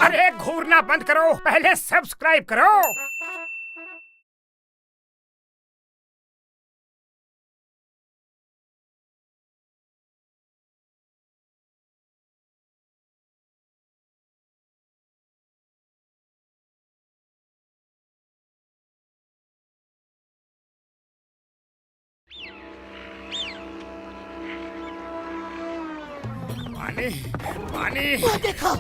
अरे घूरना बंद करो, पहले सब्सक्राइब करो। पानी पानी वो देखो।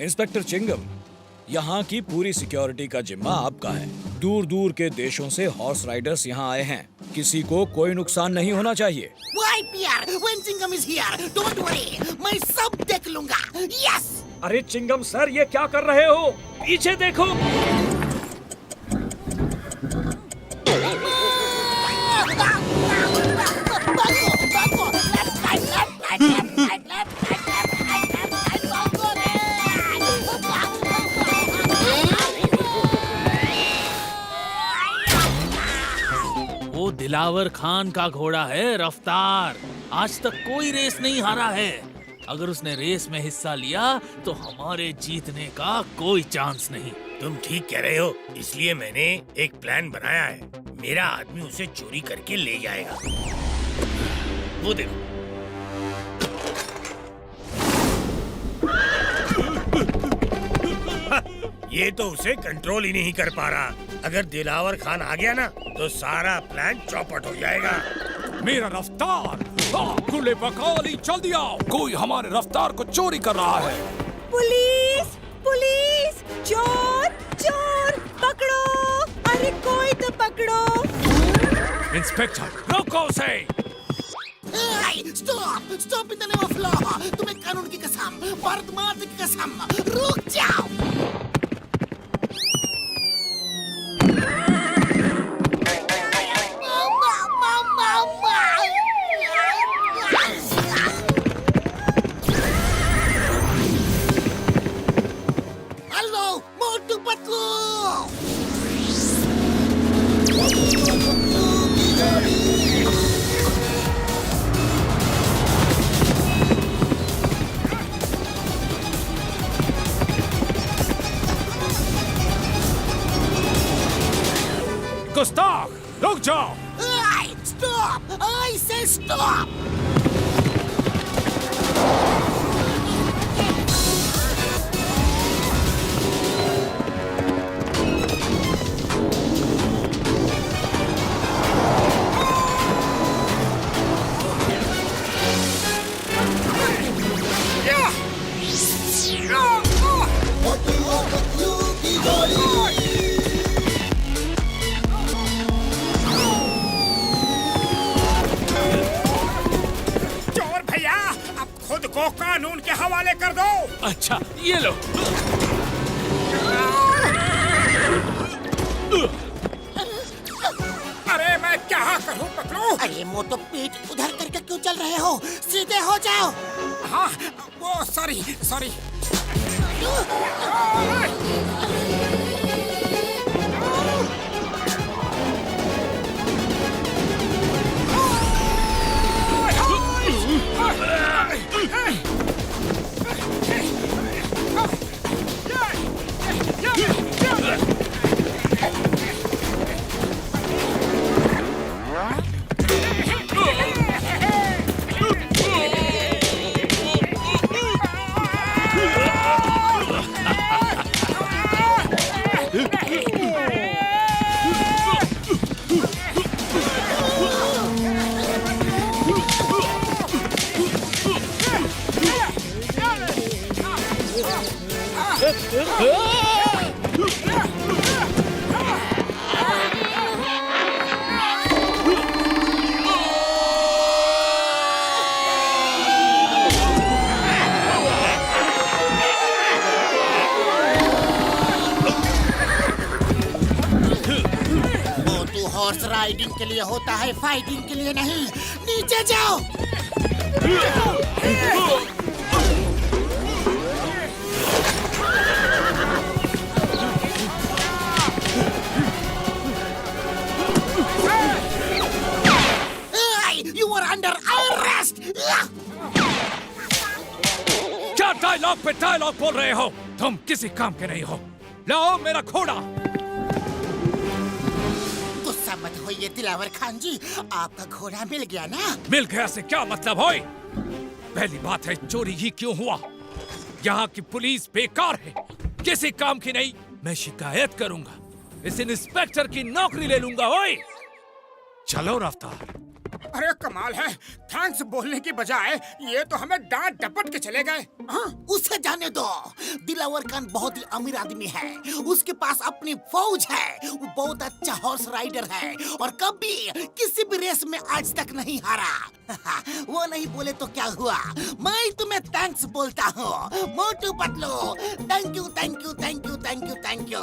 इंस्पेक्टर चिंगम, यहाँ की पूरी सिक्योरिटी का जिम्मा आपका है। दूर दूर के देशों से हॉर्स राइडर्स यहाँ आए हैं। किसी को कोई नुकसान नहीं होना चाहिए। Why, Pierre? When Chingam is here, don't worry, मैं सब देख लूंगा। Yes! अरे चिंगम सर, ये क्या कर रहे हो? पीछे देखो। वो दिलावर खान का घोड़ा है रफ्तार। आज तक कोई रेस नहीं हारा है। अगर उसने रेस में हिस्सा लिया तो हमारे जीतने का कोई चांस नहीं। तुम ठीक कह रहे हो, इसलिए मैंने एक प्लान बनाया है। मेरा आदमी उसे चोरी करके ले जाएगा। वो देखो। ये तो उसे कंट्रोल ही नहीं कर पा रहा। अगर दिलावर खान आ गया ना तो सारा प्लान चौपट हो जाएगा। मेरा रफ्तार, खुले बकौली, जल्दी आओ, कोई हमारे रफ्तार को चोरी कर रहा है। पुलिस पुलिस, चोर चोर, पकड़ो, अरे कोई तो पकड़ो। इंस्पेक्टर रोको उसे। Stop stop in the name of law. तुम्हें कानून की कसम, भारत माता की कसम, रुक जाओ। हेलो मोटू पतलू। गुस्ताख, रुक जाओ। स्टॉप, आई से स्टॉप। चोर भैया, अब खुद को कानून के हवाले कर दो। अच्छा, ये लो। अरे मैं क्या करूं पतलू? अरे मोटो पीठ उधर करके क्यों चल रहे हो? सीधे हो जाओ। हाँ, वो सॉरी सॉरी। मोटू हॉर्स राइडिंग के लिए होता है, फाइटिंग के लिए नहीं। नीचे जाओ। You are under arrest. क्या डायलॉग पे डायलॉग बोल रहे हो? तुम किसी काम के नहीं हो। लाओ मेरा घोड़ा। गुस्सा मत होइए दिलावर खान जी, आपका घोड़ा मिल गया ना। मिल गया से क्या मतलब होई? पहली बात है चोरी ही क्यों हुआ? यहाँ की पुलिस बेकार है, किसी काम की नहीं। मैं शिकायत करूंगा, इस इंस्पेक्टर की नौकरी ले लूंगा। ओए चलो रफ्तार। अरे कमाल है, थैंक्स बोलने की बजाय ये तो हमें डांट डपट के चले गए। हाँ, उसे जाने दो। दिलावर खान बहुत ही अमीर आदमी है, उसके पास अपनी फौज है, वो बहुत अच्छा हॉर्स राइडर है और कभी किसी भी रेस में आज तक नहीं हारा। वो नहीं बोले तो क्या हुआ, मैं तुम्हें थैंक्स बोलता हूँ। Motu Patlu, thank you thank you thank you thank you thank you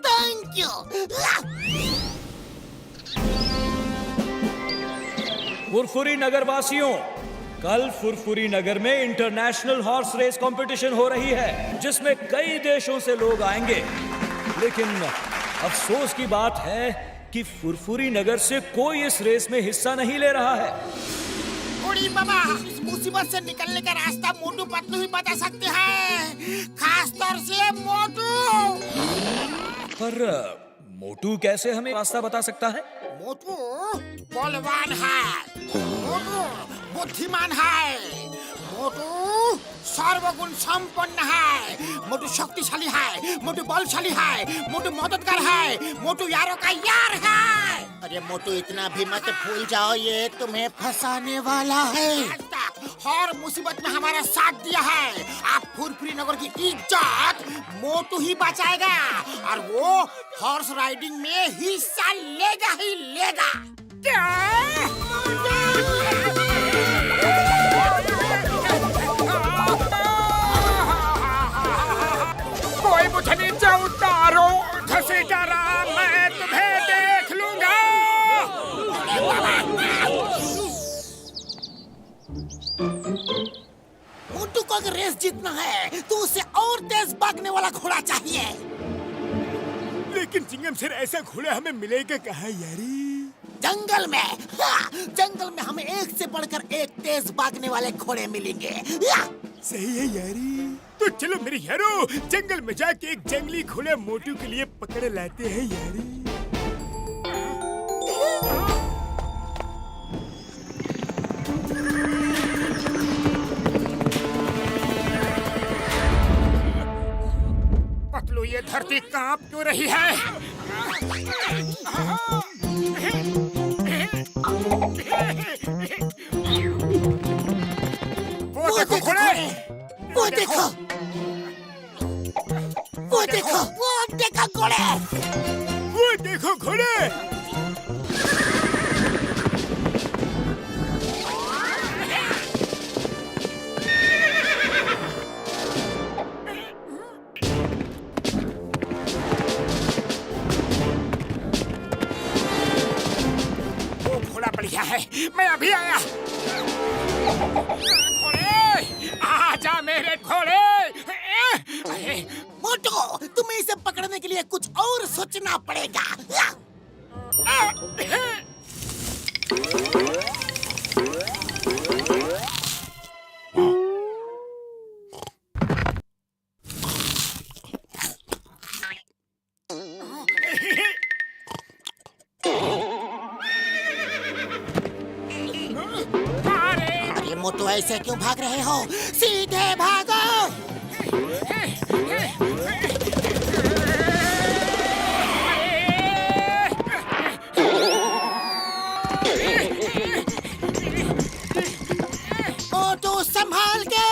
thank you. Furfuri Nagar वासियों, कल फुरफुरी नगर में इंटरनेशनल हॉर्स रेस कंपटीशन हो रही है, जिसमें कई देशों से लोग आएंगे। लेकिन अफसोस की बात है कि फुरफुरी नगर से कोई इस रेस में हिस्सा नहीं ले रहा है। बूढ़ी मामा, इस मुसीबत से निकलने का रास्ता मोटू पतलू ही बता सकते हैं, खास तौर से मोटू। पर मोटू कैसे हमें रास्ता बता सकता है? मोटू बलवान है, मोटू बुद्धिमान है, मोटू सर्वगुण संपन्न है, मोटू शक्तिशाली है, मोटू बलशाली है, मोटू मददगार है, मोटू यारों का यार है। अरे मोटू इतना भी मत भूल जाओ, ये तुम्हें फंसाने वाला है। हर मुसीबत में हमारा साथ दिया है। आप फुरफुरी नगर की इज्जत मोटू ही बचाएगा और वो हॉर्स राइडिंग में हिस्सा लेगा ही लेगा। कोई मुझे नीचे उतारो, घसीटा रहा, मैं तुम्हें देख लूंगा। मोटू को अगर रेस जीतना है तो उसे और तेज भागने वाला घोड़ा चाहिए। लेकिन चिंगम सर, ऐसा घोड़ा हमें मिलेगा कहाँ यारी? जंगल में, हाँ, जंगल में हमें एक से बढ़कर एक तेज भागने वाले घोड़े मिलेंगे। सही है यारी। तो चलो मेरे यारो, जंगल में जाके एक जंगली घोड़ा मोटू के लिए पकड़ लाते हैं यारी। पतलू, ये धरती कांप क्यों रही है? वो देखो घोड़े, वो देखो, वो देखो, वो देखो घोड़े, वो देखो घोड़े। वो घोड़ा बढ़िया है, मैं अभी आया। घोड़े, आजा मेरे घोड़े। मोटू, तुम्हें इसे पकड़ने के लिए कुछ और सोचना पड़ेगा। अरे मोटू, ऐसे क्यों भाग रहे हो? सीधे भागो। मोटू संभाल के।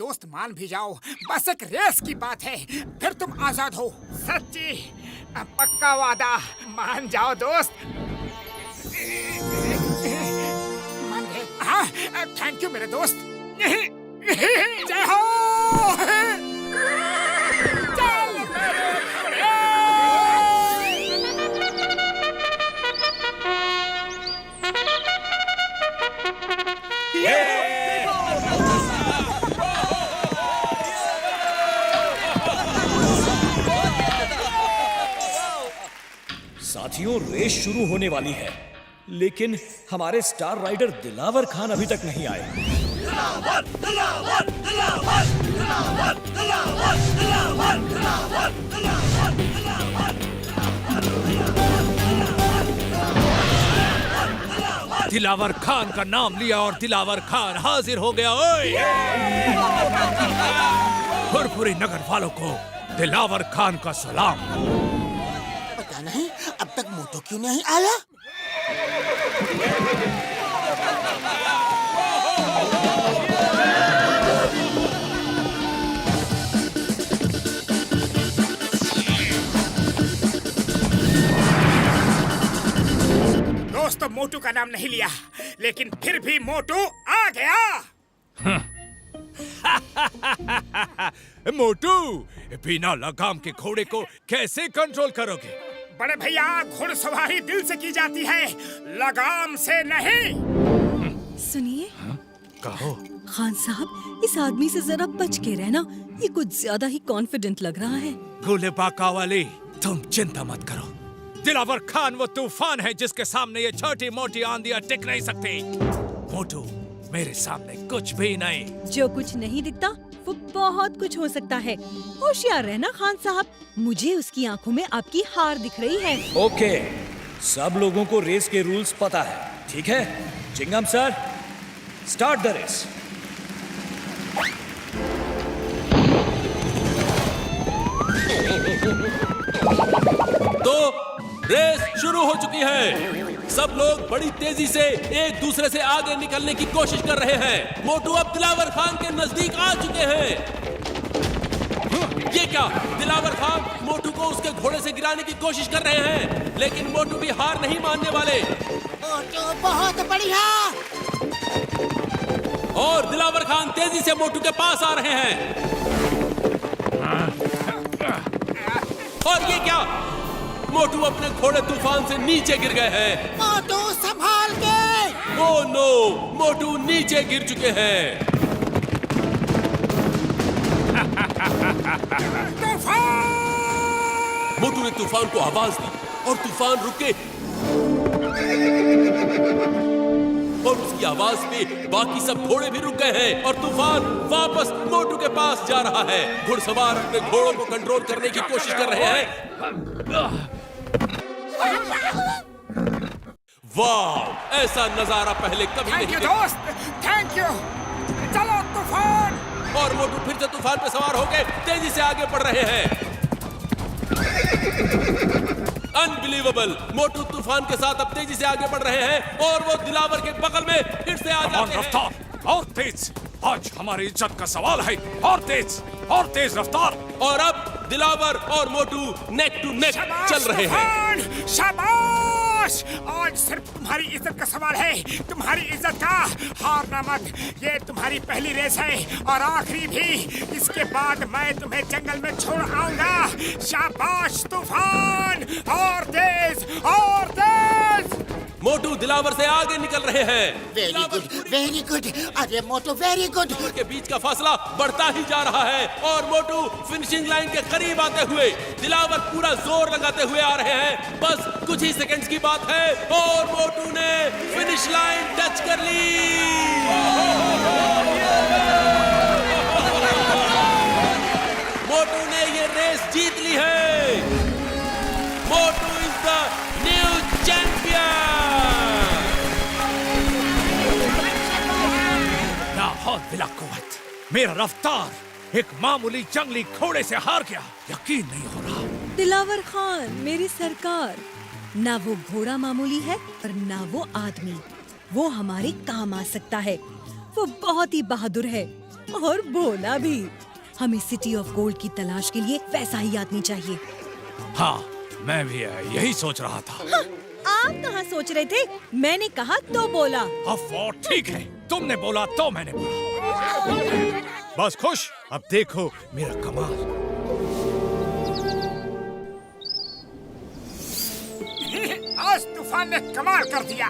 दोस्त मान भी जाओ, बस एक रेस की बात है, फिर तुम आजाद हो। सच्ची पक्का वादा, मान जाओ दोस्त। मान गए? हाँ, थैंक यू मेरे दोस्त। जय हो। चल मेरे घोड़े। साथियों, रेस शुरू होने वाली है, लेकिन हमारे स्टार राइडर दिलावर खान अभी तक नहीं आए। दिलावर खान का नाम लिया और दिलावर खान हाजिर हो गया। ओए! फुरफुरी नगर वालों को दिलावर खान का सलाम। पता नहीं अब तक मोटू क्यों नहीं आया। दोस्तों, मोटू का नाम नहीं लिया, लेकिन फिर भी मोटू आ गया। मोटू, बिना लगाम के घोड़े को कैसे कंट्रोल करोगे? बड़े भैया, घुड़सवारी दिल से की जाती है, लगाम से नहीं। सुनिए, कहो। खान साहब, इस आदमी से जरा बच के रहना, ये कुछ ज्यादा ही कॉन्फिडेंट लग रहा है। गोले बाका वाले, तुम चिंता मत करो। दिलावर खान वो तूफान है जिसके सामने ये छोटी मोटी आंधियां टिक नहीं सकती। मोटू, मेरे सामने कुछ भी नहीं। जो कुछ नहीं दिखता वो बहुत कुछ हो सकता है। होशियार रहना खान साहब, मुझे उसकी आंखों में आपकी हार दिख रही है। ओके, सब लोगों को रेस के रूल्स पता है, ठीक है? चिंगम सर, स्टार्ट द रेस। तो रेस शुरू हो चुकी है। सब लोग बड़ी तेजी से एक दूसरे से आगे निकलने की कोशिश कर रहे हैं। मोटू अब दिलावर खान के नजदीक आ चुके हैं। ये क्या? दिलावर खान मोटू को उसके घोड़े से गिराने की कोशिश कर रहे हैं, लेकिन मोटू भी हार नहीं मानने वाले। मोटू बहुत बढ़िया। और दिलावर खान तेजी से मोटू के पास आ रहे हैं। और ये क्या? मोटू अपने घोड़े तूफान से नीचे गिर गए हैं। मोटू संभाल के। ओह नो, मोटू नीचे गिर चुके हैं। मोटू ने तूफान को आवाज दी और तूफान रुके, और उसकी आवाज पे बाकी सब घोड़े भी रुक गए हैं और तूफान वापस मोटू के पास जा रहा है। घुड़सवार अपने घोड़ों को कंट्रोल करने की कोशिश कर रहे हैं। वाह, ऐसा नजारा पहले कभी नहीं देखा। दोस्त, थैंक यू। चलो तूफान। और मोटू फिर से तूफान पे सवार होकर तेजी से आगे बढ़ रहे हैं। अनबिलीवेबल, मोटू तूफान के साथ अब तेजी से आगे बढ़ रहे हैं और वो दिलावर के बगल में फिर से आ जाते हैं। रफ्तार और तेज, आज हमारी इज्जत का सवाल है। और तेज रफ्तार। और अब दिलावर और मोटू नेक टू नेक चल रहे हैं। शाबाश, आज सिर्फ तुम्हारी इज्जत का सवाल है, तुम्हारी इज्जत का। हारना मत, ये तुम्हारी पहली रेस है और आखिरी भी। इसके बाद मैं तुम्हें जंगल में छोड़ आऊंगा। शाबाश तूफान, और तेज और तेज। मोटू दिलावर से आगे निकल रहे हैं। Very good, very good. अरे मोटू, वेरी गुड। के बीच का फासला बढ़ता ही जा रहा है और मोटू फिनिशिंग लाइन के करीब आते हुए, दिलावर पूरा जोर लगाते हुए आ रहे हैं। बस कुछ ही सेकंड्स की बात है और मोटू ने फिनिश लाइन टच कर ली। मोटू ने ये रेस जीत ली है। मोटू इज द न्यू चैंपियन। बिला कुव्वत, मेरा रफ्तार एक मामूली जंगली घोड़े से हार गया। यकीन नहीं हो रहा। दिलावर खान, मेरी सरकार, ना वो घोड़ा मामूली है और ना वो आदमी। वो हमारे काम आ सकता है। वो बहुत ही बहादुर है। और भोला भी। हमें सिटी ऑफ गोल्ड की तलाश के लिए वैसा ही आदमी चाहिए। हाँ, मैं भी यही सोच रहा था। हाँ, आप कहाँ सोच रहे थे? मैंने कहा तो बोला। अफवाह ठीक है, तुमने बोला तो मैंने बोला। बस खुश, अब देखो मेरा कमाल। आज तूफान ने कमाल कर दिया।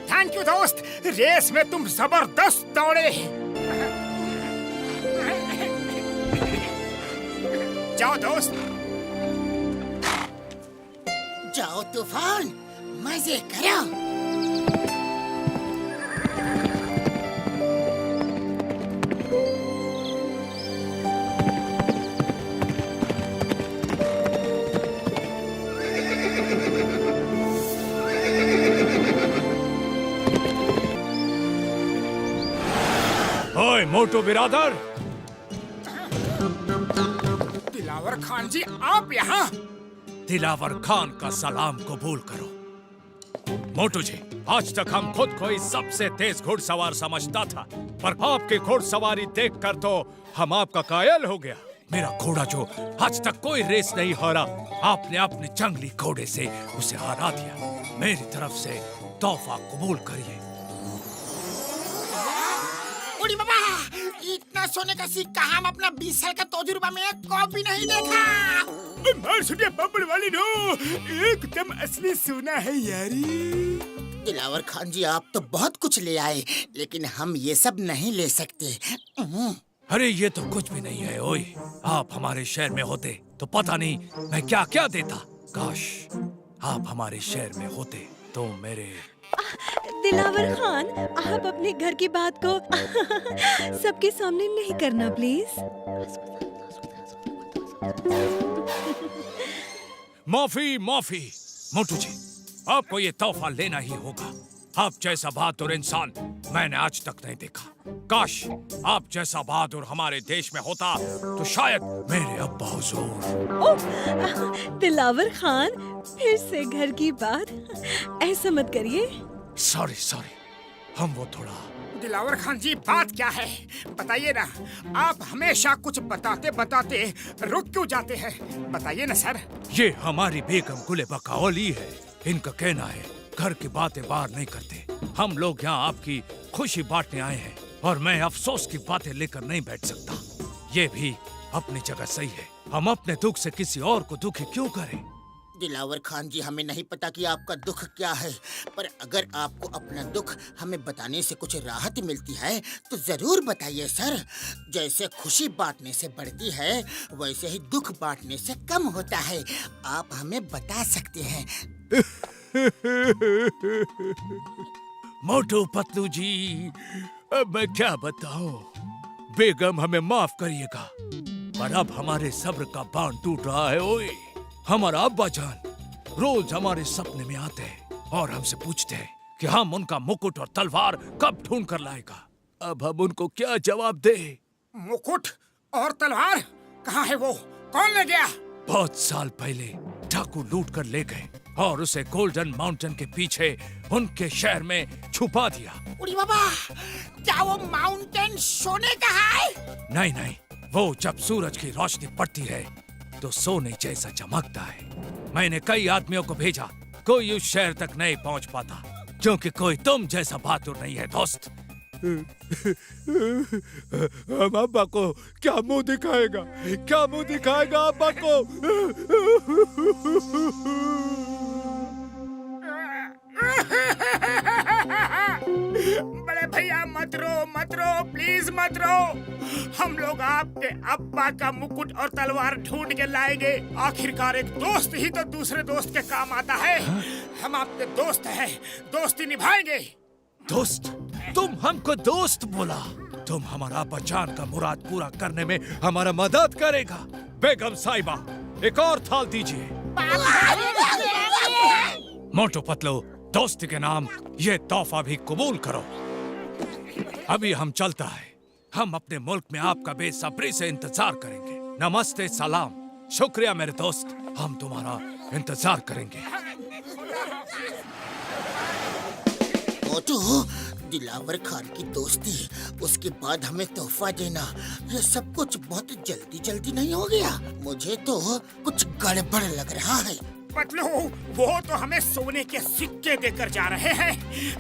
थैंक यू दोस्त, रेस में तुम जबरदस्त दौड़े। जाओ दोस्त, जाओ तूफान, मजे करो। ओए मोटू बिरादर, दिलावर खान जी आप यहाँ? दिलावर खान का सलाम कबूल करो। मोटू जी, आज तक हम खुद को ही सबसे तेज घुड़सवार समझता था, पर आपकी घुड़सवारी देखकर तो हम आपका कायल हो गया। मेरा घोड़ा जो आज तक कोई रेस नहीं हारा, आपने अपने जंगली घोड़े से उसे हरा दिया। मेरी तरफ से तोहफा कबूल करिए। उड़ी बाबा, इतना सोने का सिक्का हम अपना 20 साल का तजुर्बा में कभी नहीं देखा। मार सुनिए बब्बर वाली नो, एकदम असली सोना है यारी। दिलावर खान जी, आप तो बहुत कुछ ले आए, लेकिन हम ये सब नहीं ले सकते। अरे ये तो कुछ भी नहीं है। ओए, आप हमारे शहर में होते तो पता नहीं मैं क्या क्या देता। काश आप हमारे शहर में होते तो मेरे। दिलावर खान, आप अपने घर की बात को सबके सामने नहीं करना प्लीज। माफी माफी मोटू जी, आपको ये तोहफा लेना ही होगा। आप जैसा बहादुर इंसान मैंने आज तक नहीं देखा। काश आप जैसा बहादुर हमारे देश में होता तो शायद मेरे अब्बा हुजूर। ओह, दिलावर खान, फिर से घर की बात, ऐसा मत करिए। सॉरी सॉरी, हम वो थोड़ा। दिलावर खान जी, बात क्या है बताइए ना। आप हमेशा कुछ बताते बताते रुक क्यों जाते हैं, बताइए ना सर। ये हमारी बेगम गुलेबा का औली है। इनका कहना है घर की बातें बाहर नहीं करते। हम लोग यहाँ आपकी खुशी बांटने आए हैं और मैं अफसोस की बातें लेकर नहीं बैठ सकता। ये भी अपनी जगह सही है। हम अपने दुख से किसी और को दुखी क्यों करें? दिलावर खान जी, हमें नहीं पता कि आपका दुख क्या है, पर अगर आपको अपना दुख हमें बताने से कुछ राहत मिलती है तो जरूर बताइए सर। जैसे खुशी बांटने से बढ़ती है, वैसे ही दुख बांटने से कम होता है। आप हमें बता सकते हैं। मोटू पतलू जी, अब मैं क्या बताऊं। बेगम हमें माफ करिएगा, पर अब हमारे सब्र का बांध टूट रहा है। ओए, हमारा अब्बा जान रोज हमारे सपने में आते हैं और हमसे पूछते हैं कि हम उनका मुकुट और तलवार कब ढूंढ कर लाएगा। अब हम उनको क्या जवाब दे? मुकुट और तलवार कहाँ है वो? कौन ले गया? बहुत साल पहले डाकू लूट कर ले गए और उसे गोल्डन माउंटेन के पीछे उनके शहर में छुपा दिया। उड़ी बाबा, क्या वो माउंटेन सोने का है? नहीं नहीं, वो जब सूरज की रोशनी पड़ती है तो सोने जैसा चमकता है। मैंने कई आदमियों को भेजा, कोई उस शहर तक नहीं पहुंच पाता, क्योंकि कोई तुम जैसा बहादुर नहीं है दोस्त। हम अब्बा को क्या मुंह दिखाएगा, क्या मुंह दिखाएगा अब्बा को? बड़े भैया मत रो प्लीज मत रो। हम लोग आपके अब्बा का मुकुट और तलवार ढूंढ के लाएंगे। आखिरकार एक दोस्त ही तो दूसरे दोस्त के काम आता है। हम आपके दोस्त हैं, दोस्ती निभाएंगे। दोस्त? तुम हमको दोस्त बोला? तुम हमारा बचान का मुराद पूरा करने में हमारा मदद करेगा। बेगम साहिबा, एक और थाल दीजिए। मोटू पतलू, दोस्ती के नाम ये तोहफा भी कबूल करो। अभी हम चलता है। हम अपने मुल्क में आपका बेसब्री से इंतजार करेंगे। नमस्ते, सलाम, शुक्रिया मेरे दोस्त, हम तुम्हारा इंतजार करेंगे। मोटू, दिलावर खान की दोस्ती, उसके बाद हमें तोहफा देना, ये सब कुछ बहुत जल्दी जल्दी नहीं हो गया? मुझे तो कुछ गड़बड़ लग रहा है। पतलू, वो तो हमें सोने के सिक्के देकर जा रहे हैं,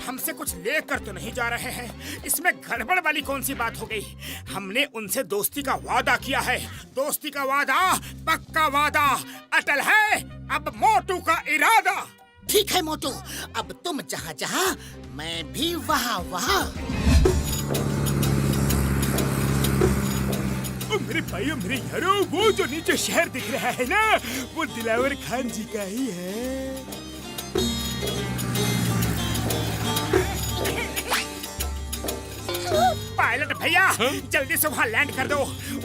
हमसे कुछ लेकर तो नहीं जा रहे हैं। इसमें गड़बड़ वाली कौन सी बात हो गई? हमने उनसे दोस्ती का वादा किया है। दोस्ती का वादा पक्का वादा, अटल है। अब मोटू का इरादा। ठीक है मोटू, अब तुम जहाँ जहाँ, मैं भी वहाँ वहाँ। मेरे भाइयों, मेरे यारों, वो जो नीचे शहर दिख रहा है ना, वो दिलावर खान जी का ही है। पायलट भैया, जल्दी से वहाँ लैंड कर दो।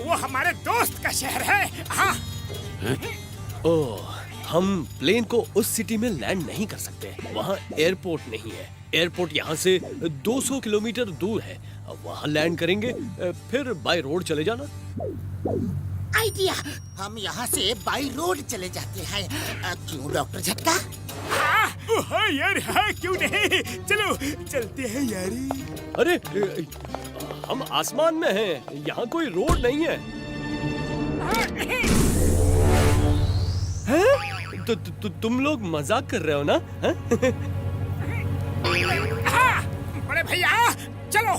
वो हमारे दोस्त का शहर है। हाँ। ओह, हम प्लेन को उस सिटी में लैंड नहीं कर सकते। वहाँ एयरपोर्ट नहीं है। एयरपोर्ट यहाँ से 200 किलोमीटर दूर है। वहाँ लैंड करेंगे, फिर बाय रोड चले जाना। आइडिया, हम यहाँ से बाई रोड चले जाते हैं। क्यों डॉक्टर झटका? हाँ यार, हाँ क्यों नहीं, चलो चलते हैं यारी। अरे, हम आसमान में हैं, यहाँ कोई रोड नहीं है। हैं? तुम लोग मजाक कर रहे हो ना? हाँ, बड़े भैया चलो।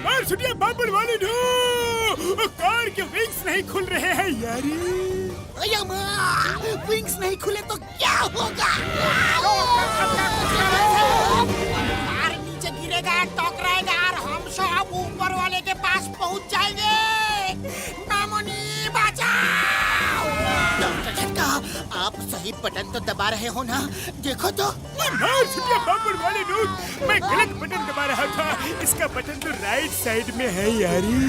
मार छुटिया बाबुल वाले ढो, कार के विंग्स नहीं खुल रहे हैं यारी। विंग्स नहीं खुले तो क्या होगा? कार नीचे गिरेगा, टकराएगा और हम सब ऊपर वाले के पास पहुंच जाएंगे। मामूनी बचाओ। डॉक्टर झटका, आप सही बटन तो दबा रहे हो ना? देखो तो। मार छुटिया बाबुल वाले ढो, मैं गलत बटन दबा रहा था। इसका बटन तो राइट साइड में है यारी।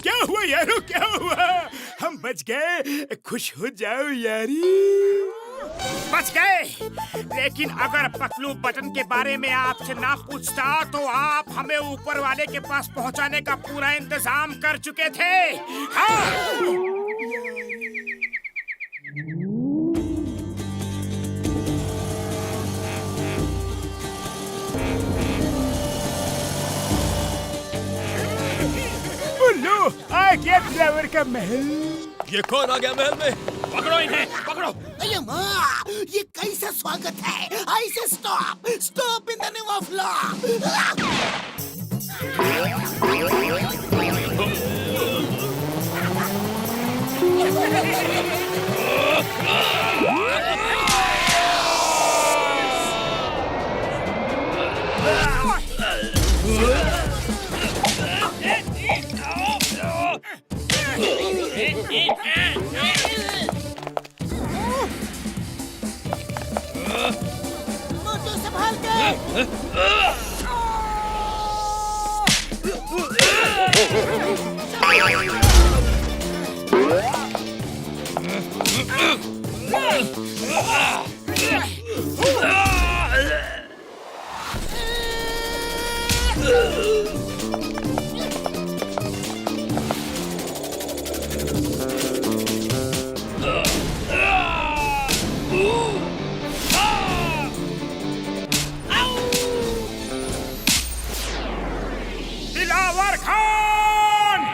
क्या हुआ यारो, क्या हुआ? हम बच गए, खुश हो जाओ यारी। बच गए, लेकिन अगर पतलू बटन के बारे में आपसे ना पूछता तो आप हमें ऊपर वाले के पास पहुंचाने का पूरा इंतजाम कर चुके थे। हाँ। आ गया ड्राइवर का महल। ये कौन आ गया महल में? पकड़ो इन्हें, पकड़ो। अये माँ, ये कैसा स्वागत है? ऐसे stop, stop in the name of law. Motu संभाल के। दिलावर खान।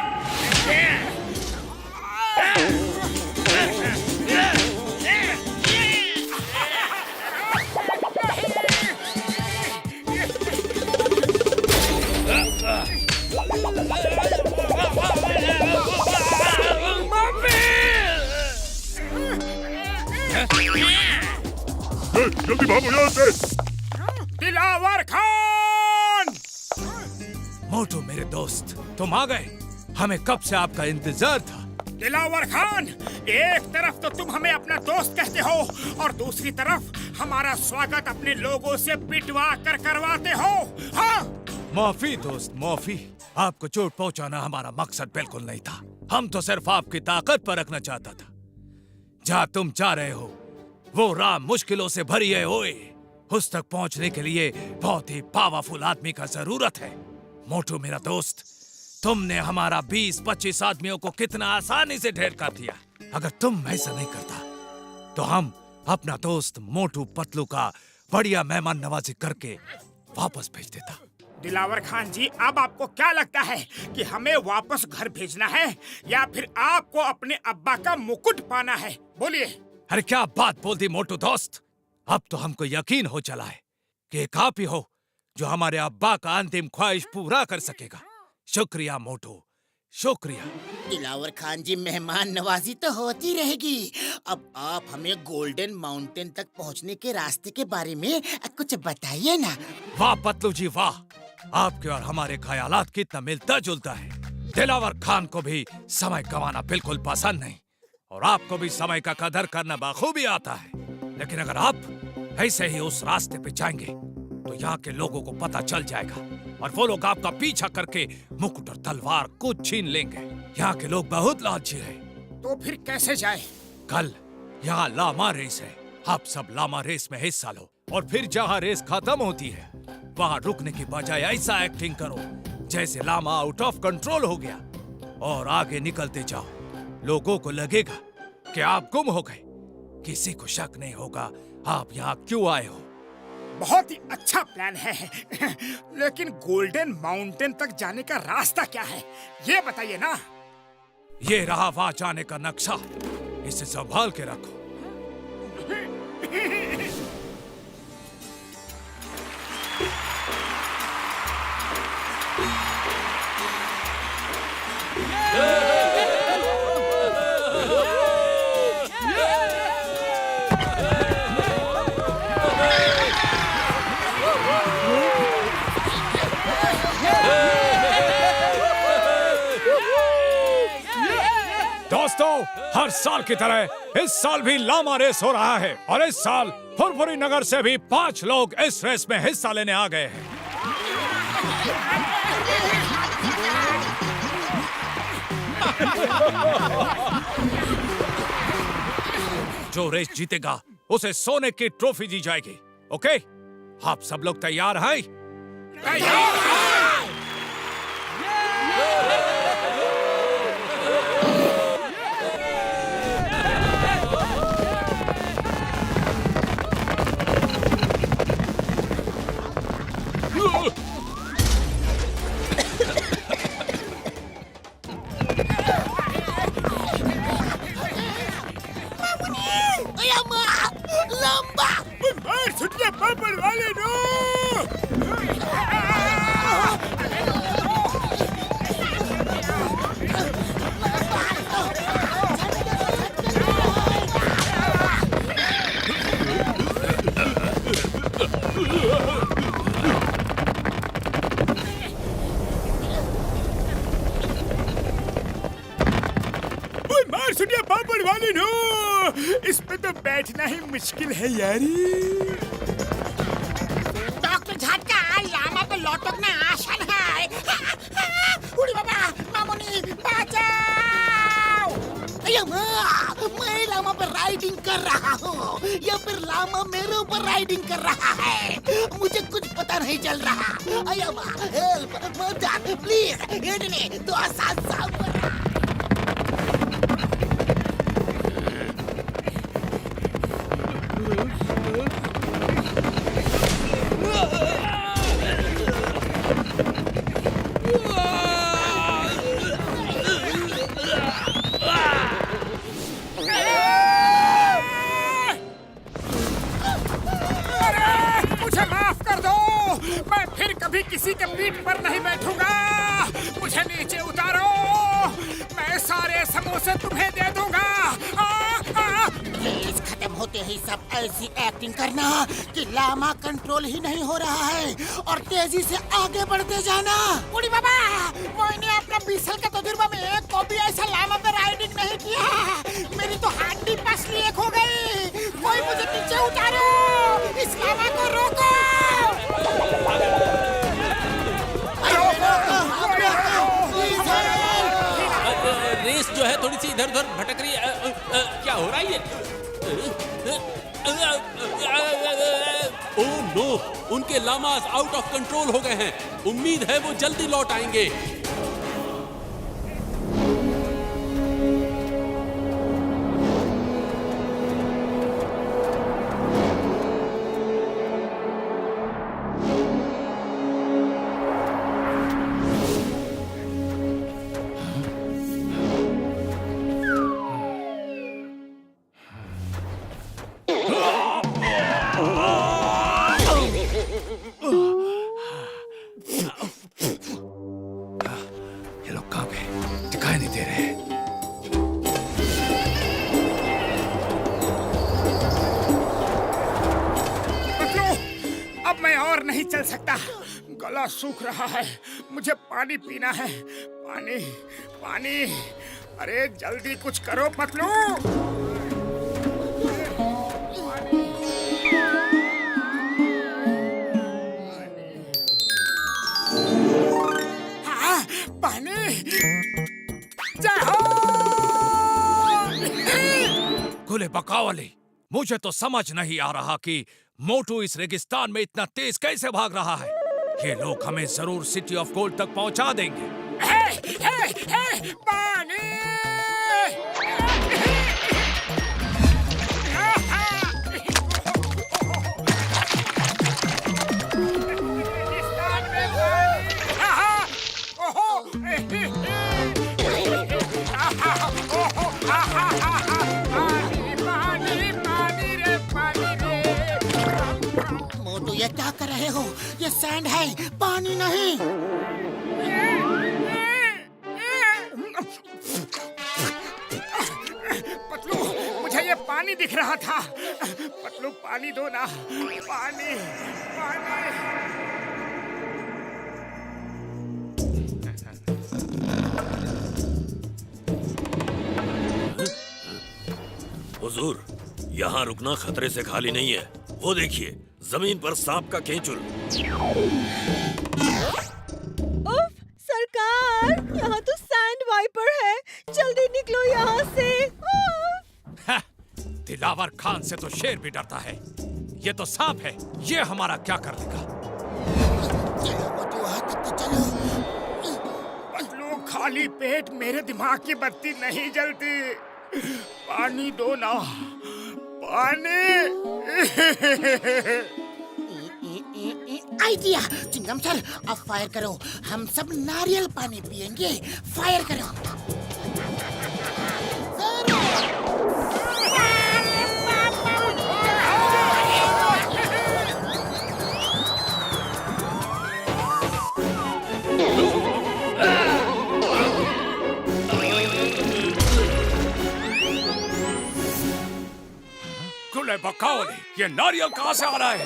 जल्दी भागो यहाँ से। दिलावर खान। मोटू मेरे दोस्त, तुम आ गए। हमें कब से आपका इंतजार था। दिलावर खान, एक तरफ तो तुम हमें अपना दोस्त कहते हो और दूसरी तरफ हमारा स्वागत अपने लोगों से पिटवा कर करवाते हो। हाँ? माफी दोस्त, माफी। आपको चोट पहुंचाना हमारा मकसद बिल्कुल नहीं था। हम तो सिर्फ आपकी ताकत पर रखना चाहता था। जहाँ तुम जा रहे हो वो राह मुश्किलों से भरी है ओए। उस तक पहुंचने के लिए बहुत ही पावरफुल आदमी का जरूरत है। मोटू मेरा दोस्त, तुमने हमारा 20-25 आदमियों को कितना आसानी से ढेर कर दिया। अगर तुम ऐसा नहीं करता तो हम अपना दोस्त मोटू पतलू का बढ़िया मेहमान नवाजी करके वापस भेज देता। दिलावर खान जी, अब आपको क्या लगता है कि हमें वापस घर भेजना है या फिर आपको अपने अब्बा का मुकुट पाना है? बोलिए। अरे क्या बात बोल दी मोटू दोस्त। अब तो हमको यकीन हो चला है कि एक आप ही हो जो हमारे अब्बा का अंतिम ख्वाहिश पूरा कर सकेगा। शुक्रिया मोटू, शुक्रिया। दिलावर खान जी, मेहमान नवाजी तो होती रहेगी। अब आप हमें गोल्डन माउंटेन तक पहुंचने के रास्ते के बारे में कुछ बताइए ना। वाह पतलू जी वाह, आपके और हमारे ख्यालात कितना मिलता जुलता है। दिलावर खान को भी समय गंवाना बिल्कुल पसंद नहीं और आपको भी समय का कदर करना बखूबी आता है। लेकिन अगर आप ऐसे ही उस रास्ते पे जाएंगे तो यहाँ के लोगों को पता चल जाएगा और वो लोग आपका पीछा करके मुकुट और तलवार को छीन लेंगे। यहाँ के लोग बहुत लालची हैं। तो फिर कैसे जाए? कल यहाँ लामा रेस है। आप सब लामा रेस में हिस्सा लो और फिर जहाँ रेस खत्म होती है वहाँ रुकने की बजाय ऐसा एक्टिंग करो जैसे लामा आउट ऑफ कंट्रोल हो गया और आगे निकलते जाओ। लोगों को लगेगा कि आप गुम हो गए। किसी को शक नहीं होगा आप यहाँ क्यों आए हो। बहुत ही अच्छा प्लान है। लेकिन गोल्डन माउंटेन तक जाने का रास्ता क्या है, ये बताइए ना। ये रहा वहाँ जाने का नक्शा, इसे संभाल के रखो। दोस्तों, हर साल की तरह इस साल भी लामा रेस हो रहा है और इस साल फुरफुरी नगर से भी 5 लोग इस रेस में हिस्सा लेने आ गए हैं। जो रेस जीतेगा उसे सोने की ट्रॉफी दी जाएगी। ओके, आप सब लोग तैयार हैं? इसमें तो बैठना ही मुश्किल है यारी। डॉक्टर झटका, लामा पे लौटना आसान है। उड़ी बाबा, मामुनी बचाओ। मैं लामा पर राइडिंग कर रहा हूँ या फिर लामा मेरे ऊपर राइडिंग कर रहा है, मुझे कुछ पता नहीं चल रहा। अय्या हेल्प, मदद प्लीज, हेडने तो आसान साहब। किसी के पीठ पर नहीं बैठूंगा। मुझे नीचे उतारो, मैं सारे समोसे तुम्हें दे दूंगा। रेस खत्म होते ही सब ऐसी एक्टिंग करना कि लामा कंट्रोल ही नहीं हो रहा है और तेजी से आगे बढ़ते जाना। उड़ी बाबा, मैंने अपना 20 साल का तजुर्बा में एक को भी ऐसा लामा पे राइडिंग नहीं थोड़ी सी इधर उधर भटक रही है। क्या हो रहा है ये? ओह नो, उनके लामास आउट ऑफ कंट्रोल हो गए हैं। उम्मीद है वो जल्दी लौट आएंगे। ये लोग कहाँ गए? दिखाई नहीं दे रहे। पतलू, अब मैं और नहीं चल सकता। गला सूख रहा है, मुझे पानी पीना है। पानी, पानी। अरे जल्दी कुछ करो पतलू। हाँ, पानी। जाओ। खुले बकावली, मुझे तो समझ नहीं आ रहा कि मोटू इस रेगिस्तान में इतना तेज कैसे भाग रहा है। ये लोग हमें जरूर सिटी ऑफ गोल्ड तक पहुंचा देंगे। पानी। मोटू ये क्या कर रहे हो? ये सैंड है, पानी नहीं। पतलू, मुझे ये पानी दिख रहा था। पतलू पानी दो ना। पानी, पानी। हुजूर, यहाँ रुकना खतरे से खाली नहीं है। वो देखिए, जमीन पर सांप का केंचुल। उफ, सरकार, यहाँ तो सैंड वाइपर है। जल्दी निकलो यहाँ से। उफ। दिलावर खान से तो शेर भी डरता है। ये तो सांप है, ये हमारा क्या कर देगा? चलो मोटू, वहाँ तक तो चलो। पतलू, खाली पेट मेरे दिमाग की बत्ती नहीं जलती। पानी दो ना। पानी। आइडिया। चिंगम सर, अब फायर करो। हम सब नारियल पानी पिएंगे। फायर करो। खुले बकावली, ये नारियल कहाँ से आ रहा है?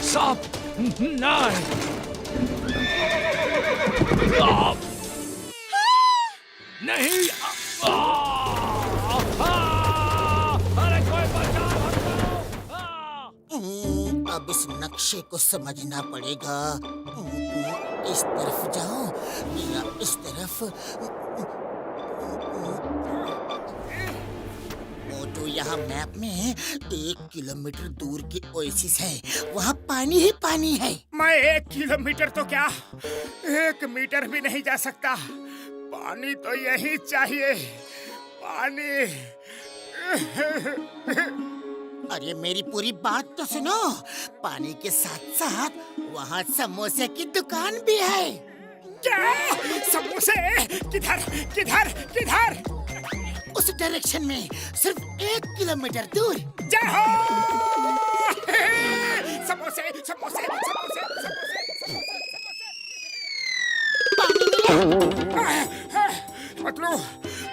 सांप नहीं। नहीं। अरे कोई बचाओ। अब इस नक्शे को समझना पड़ेगा। इस तरफ जाओ या इस तरफ। मोटू, यहाँ मैप में 1 किलोमीटर दूर की ओएसिस है। वहाँ पानी ही पानी है। मैं 1 किलोमीटर तो क्या, 1 मीटर भी नहीं जा सकता। पानी तो यही चाहिए। पानी। अरे मेरी पूरी बात तो सुनो। पानी के साथ साथ वहाँ समोसे की दुकान भी है। क्या? समोसे? किधर किधर किधर? उस डायरेक्शन में, सिर्फ 1 किलोमीटर दूर। जाओ। समोसे समोसे समोसे समोसे समोसे। पतलू,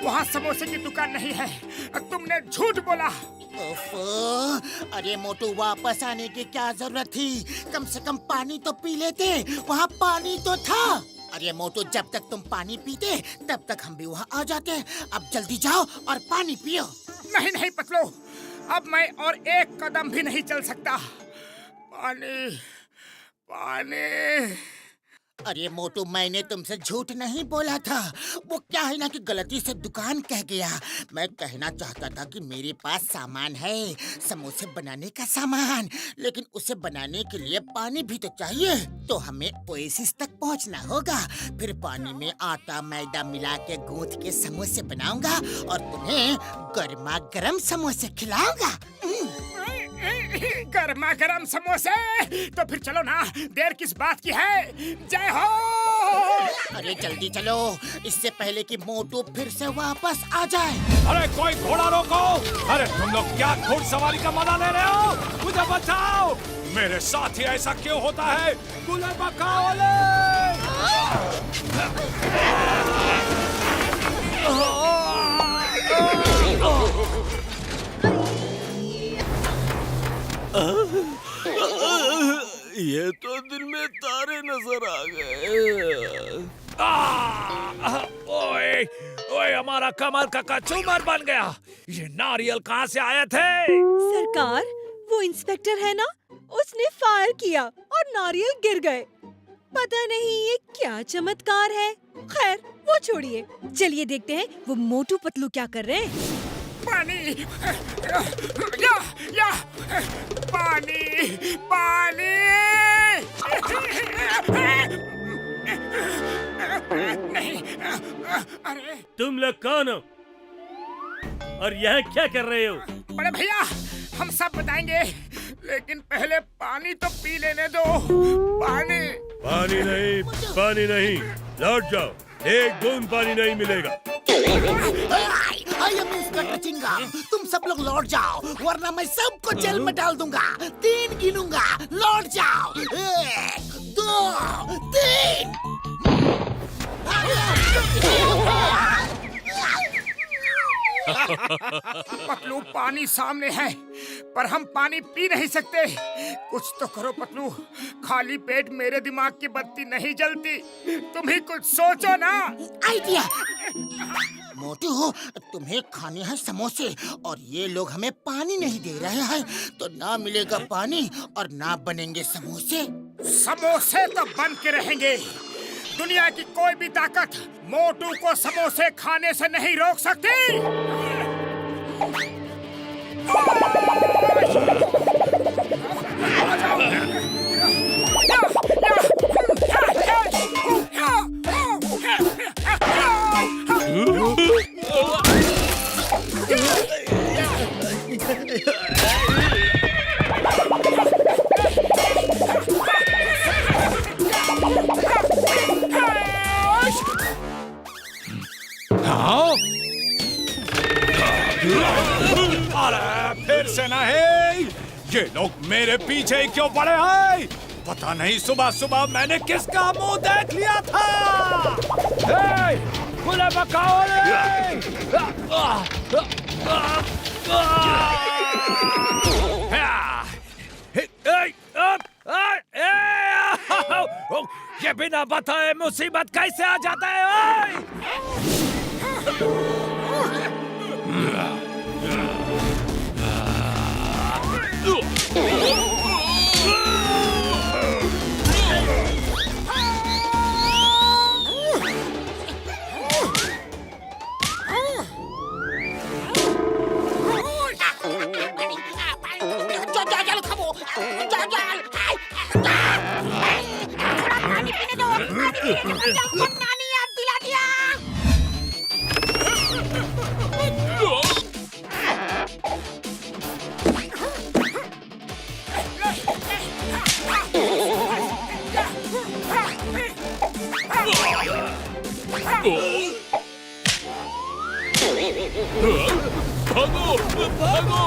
वहाँ समोसे की दुकान नहीं है। तुमने झूठ बोला। ओफो, अरे मोटू, वापस आने की क्या जरूरत थी? कम से कम पानी तो पी लेते। वहाँ पानी तो था। अरे मोटू, जब तक तुम पानी पीते तब तक हम भी वहाँ आ जाते। अब जल्दी जाओ और पानी पियो। नहीं नहीं पतलू, अब मैं और 1 कदम भी नहीं चल सकता। पानी पानी। अरे मोटू, मैंने तुमसे झूठ नहीं बोला था। वो क्या है ना कि गलती से दुकान कह गया। मैं कहना चाहता था कि मेरे पास सामान है, समोसे बनाने का सामान, लेकिन उसे बनाने के लिए पानी भी तो चाहिए। तो हमें ओएसिस तक पहुंचना होगा। फिर पानी में आटा मैदा मिला के गूंथ के समोसे बनाऊंगा और तुम्हें गर्मा गर्म समोसे खिलाऊंगा। गर्मा गर्म समोसे? तो फिर चलो ना, देर किस बात की है? जय हो। अरे जल्दी चलो, इससे पहले कि मोटू फिर से वापस आ जाए। अरे कोई घोड़ा रोको! अरे तुम लोग क्या घुड़सवारी का मजा ले रहे हो? मुझे बचाओ! मेरे साथ ही ऐसा क्यों होता है? मुझे बचाओ! ये तो दिन में तारे नजर आ गए। ओए ओए, हमारा कमर का कचूमर बन गया। ये नारियल कहाँ से आए थे? सरकार, वो इंस्पेक्टर है ना, उसने फायर किया और नारियल गिर गए। पता नहीं ये क्या चमत्कार है। खैर वो छोड़िए, चलिए देखते हैं वो मोटू पतलू क्या कर रहे हैं। पानी या पानी पानी। नहीं, अरे तुम लोग कौन हो और यहाँ क्या कर रहे हो? बड़े भैया, हम सब बताएंगे, लेकिन पहले पानी तो पी लेने दो। पानी पानी नहीं, लौट जाओ। एक बूंद पानी नहीं मिलेगा। I am inspector Chingam. तुम सब लोग लौट जाओ, वरना मैं सबको जेल में डाल दूंगा। 3 गिनूंगा, लौट जाओ। 1 2 3। पतलू, पानी सामने है, पर हम पानी पी नहीं सकते। कुछ तो करो पतलू, खाली पेट मेरे दिमाग की बत्ती नहीं जलती। तुम ही कुछ सोचो ना। आइडिया। मोटू, तुम्हें खाने हैं समोसे और ये लोग हमें पानी नहीं दे रहे हैं, तो ना मिलेगा पानी और ना बनेंगे समोसे। समोसे तो बन के रहेंगे। दुनिया की कोई भी ताकत मोटू को समोसे खाने से नहीं रोक सकती। अरे फिर से नहीं! ये लोग मेरे पीछे ही क्यों पड़े हैं? पता नहीं सुबह सुबह मैंने किसका मुंह देख लिया था। मुझे बचाओ! ये बिना बताए मुसीबत कैसे आ जाता है? नानी याद दिला दिया। भागो भागो!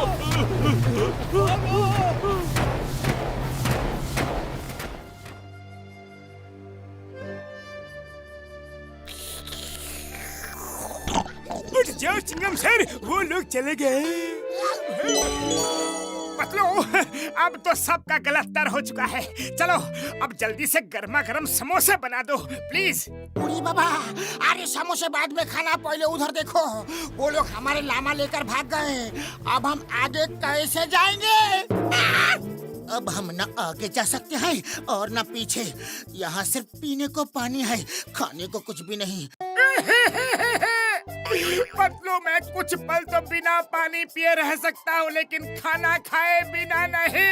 उठ जाओ चिंगम सर, वो लोग चले गए। पतलू, अब तो सबका गलत तर हो चुका है। चलो अब जल्दी से गर्मा गर्म समोसे बना दो प्लीज। उड़ी बाबा, अरे समोसे बाद में खाना, पहले उधर देखो, वो लोग हमारे लामा लेकर भाग गए। अब हम आगे कैसे जाएंगे? अब हम न आगे जा सकते हैं और न पीछे। यहाँ सिर्फ पीने को पानी है, खाने को कुछ भी नहीं। पतलू, मैं कुछ पल तो बिना पानी पिए रह सकता हूँ, लेकिन खाना खाए बिना नहीं।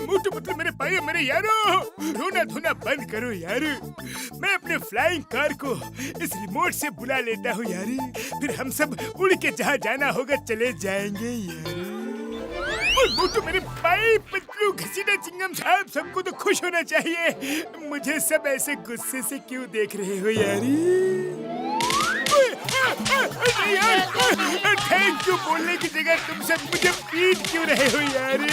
मोटू पतलू मेरे भाई, मेरे यारो, रोना धोना बंद करो यार। मैं अपने फ्लाइंग कार को इस रिमोट से बुला लेता हूँ यार, फिर हम सब उड़ के जहाँ जाना होगा चले जाएंगे यार। और मोटू मेरे भाई, पतलू, घसीटा, चिंगम साहब, सबको तो खुश होना चाहिए। मुझे सब ऐसे गुस्से से क्यों देख रहे हो यारी? थैंक यू बोलने की जगह तुम सब मुझे पीट क्यों रहे हो यारी?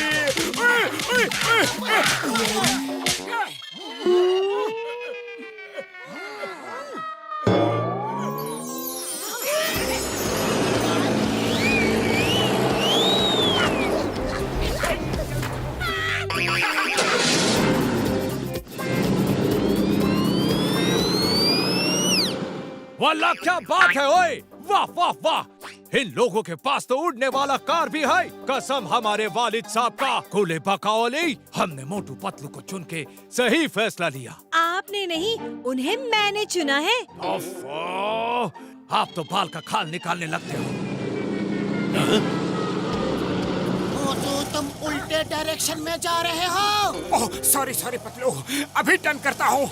वाला क्या बात है ओए! वाह वाह वाह! इन लोगों के पास तो उड़ने वाला कार भी है। कसम हमारे वालिद साहब का, कूले बकाओली, हमने मोटू पतलू को चुन के सही फैसला लिया। आपने नहीं, उन्हें मैंने चुना है। ओफो, आप तो बाल का खाल निकालने लगते हो। मोटू, तुम उल्टे डायरेक्शन में जा रहे हो। ओह सॉरी सॉरी पतलू, अभी टर्न करता हूँ।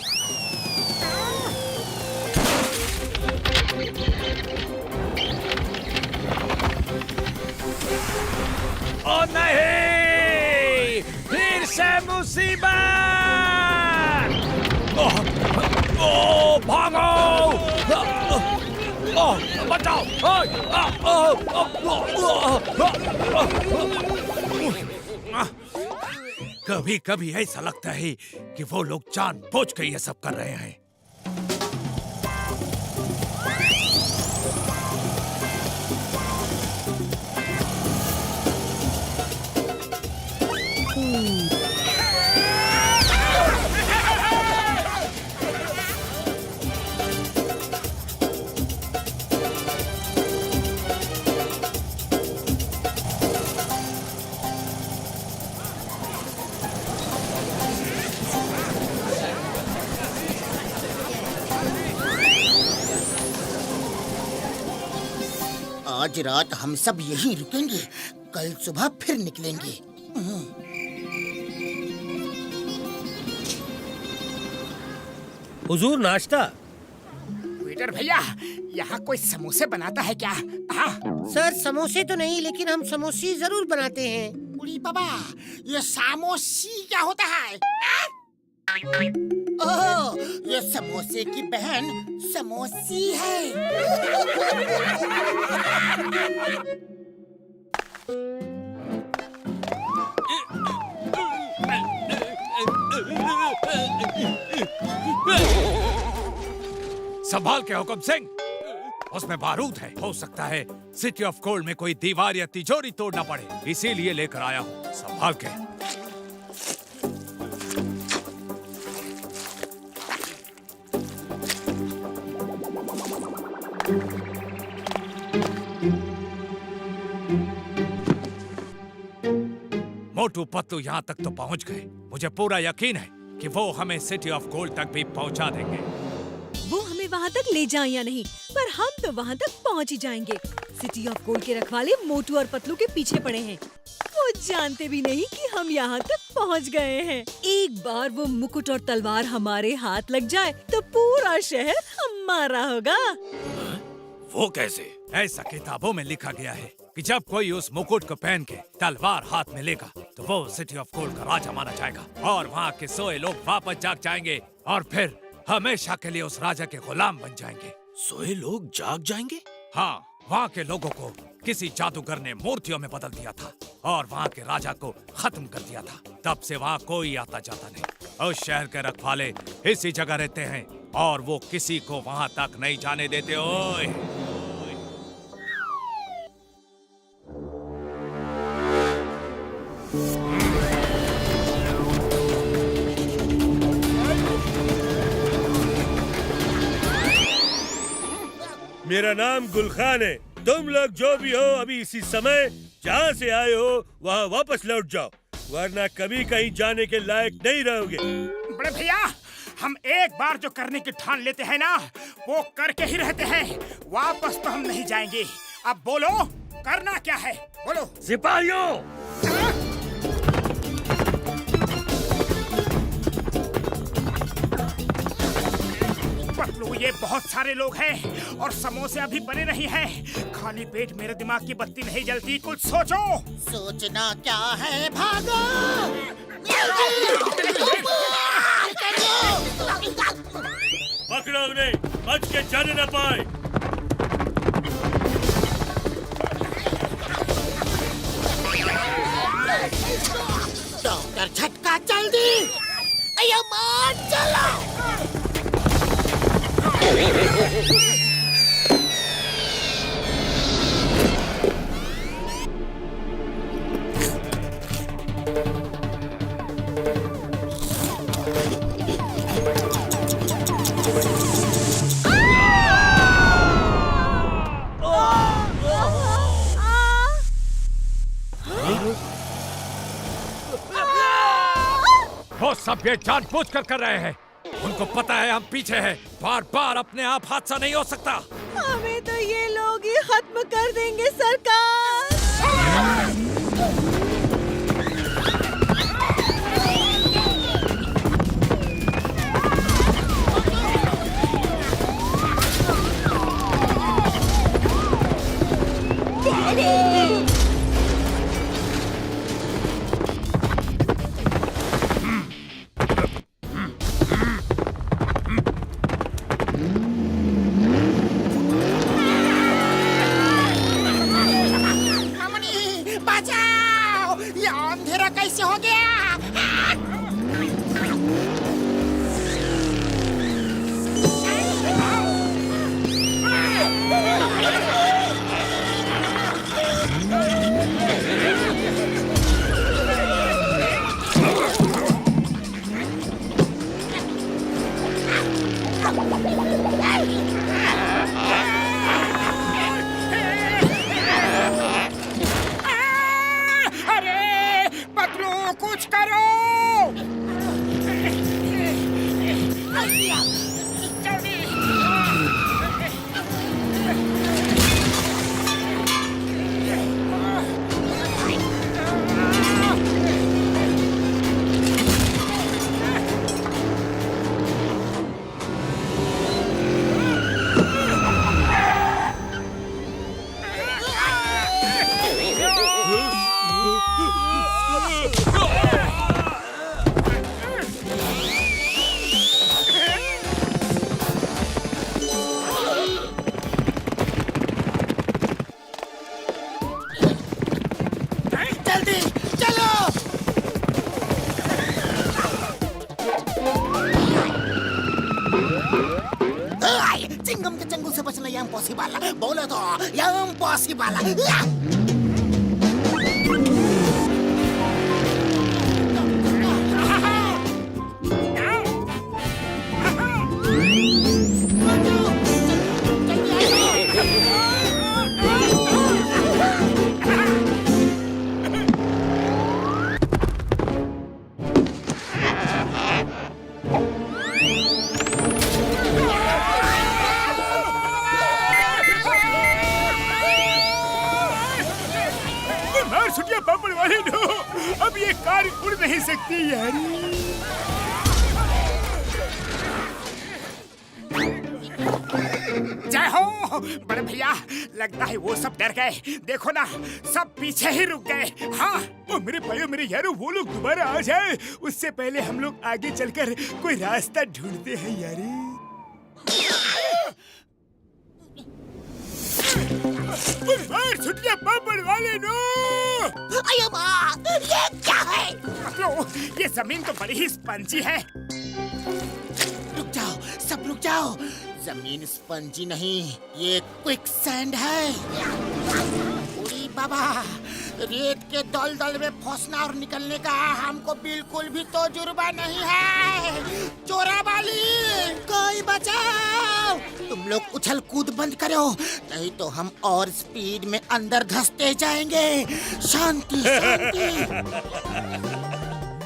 ओ नहीं, फिर से मुसीबत! ओ भागो! बचाओ! कभी कभी ऐसा लगता है कि वो लोग जानबूझ के ये सब कर रहे हैं। आज रात हम सब यहीं रुकेंगे, कल सुबह फिर निकलेंगे। हुजूर, नाश्ता। वेटर भैया, यहाँ कोई समोसे बनाता है क्या? हाँ। सर, समोसे तो नहीं, लेकिन हम समोसे जरूर बनाते हैं। उड़ी बाबा, ये सामोसी क्या होता है? ओह, ये समोसे की बहन समोसी है। संभाल के हुकुम सिंह, उसमें बारूद है। हो सकता है सिटी ऑफ गोल्ड में कोई दीवार या तिजोरी तोड़ना पड़े, इसीलिए लेकर आया हूँ। संभाल के। मोटू पतलू यहाँ तक तो पहुँच गए। मुझे पूरा यकीन है कि वो हमें सिटी ऑफ गोल्ड तक भी पहुँचा देंगे। वो हमें वहाँ तक ले जाएं या नहीं, पर हम तो वहाँ तक पहुँच ही जाएंगे। सिटी ऑफ गोल्ड के रखवाले मोटू और पतलू के पीछे पड़े हैं। वो जानते भी नहीं कि हम यहाँ तक पहुँच गए हैं। एक बार वो मुकुट और तलवार हमारे हाथ लग जाए तो पूरा शहर हमारा होगा। वो कैसे? ऐसा किताबों में लिखा गया है कि जब कोई उस मुकुट को पहन के तलवार हाथ में लेगा तो वो सिटी ऑफ गोल्ड का राजा माना जाएगा और वहाँ के सोए लोग वापस जाग जाएंगे और फिर हमेशा के लिए उस राजा के गुलाम बन जाएंगे। सोए लोग जाग जाएंगे? हाँ, वहाँ के लोगों को किसी जादूगर ने मूर्तियों में बदल दिया था और वहाँ के राजा को खत्म कर दिया था। तब से वहाँ कोई आता जाता नहीं। उस शहर के रखवाले इसी जगह रहते हैं और वो किसी को वहाँ तक नहीं जाने देते। ओए मेरा नाम गुलखान है। तुम लोग जो भी हो, अभी इसी समय जहाँ से आए हो वहाँ वापस लौट जाओ, वरना कभी कहीं जाने के लायक नहीं रहोगे। बड़े भैया, हम एक बार जो करने की ठान लेते हैं ना, वो करके ही रहते हैं। वापस तो हम नहीं जाएंगे। अब बोलो, करना क्या है? बोलो। सिपाहियों, पतलू, ये बहुत सारे लोग हैं और समोसे अभी बने नहीं हैं। खाली पेट मेरे दिमाग की बत्ती नहीं जलती। कुछ सोचो। सोचना क्या है, भागो। पकड़ो उन्हें, बच के जाने न पाए। डॉक्टर झटका, जल्दी। अयो मार, चलो। वो सब ये जानबूझकर कर रहे हैं। उनको पता है हम पीछे हैं। बार बार अपने आप हादसा नहीं हो सकता। हमें तो ये लोग ही खत्म कर देंगे सरकार। कैसे हो गया? चिंगम के चंगुल से बचना यह इम्पॉसिबल। बोलो तो यह इम्पॉसिबल। अब ये कार उड़ नहीं सकती यार। जय हो बड़े भैया, लगता है वो सब डर गए। देखो ना, सब पीछे ही रुक गए। हाँ, ओ मेरे भाइयों, मेरे यारों, वो लोग दोबारा आ जाए उससे पहले हम लोग आगे चलकर कोई रास्ता ढूंढते हैं यार। छुट्टियां पापड़ वाले नो। अयो माँ, ये क्या है? ये जमीन तो बड़ी ही स्पंजी है। रुक जाओ, सब रुक जाओ। जमीन स्पंजी नहीं, ये क्विक सैंड है। उड़ी बाबा, रेत के दलदल में फंसना और निकलने का हमको बिल्कुल भी तजुर्बा नहीं है। चोरा वाली, कोई बचाओ! तुम लोग उछल कूद बंद करो, नहीं तो हम और स्पीड में अंदर धंसते जाएंगे। शांति शांति।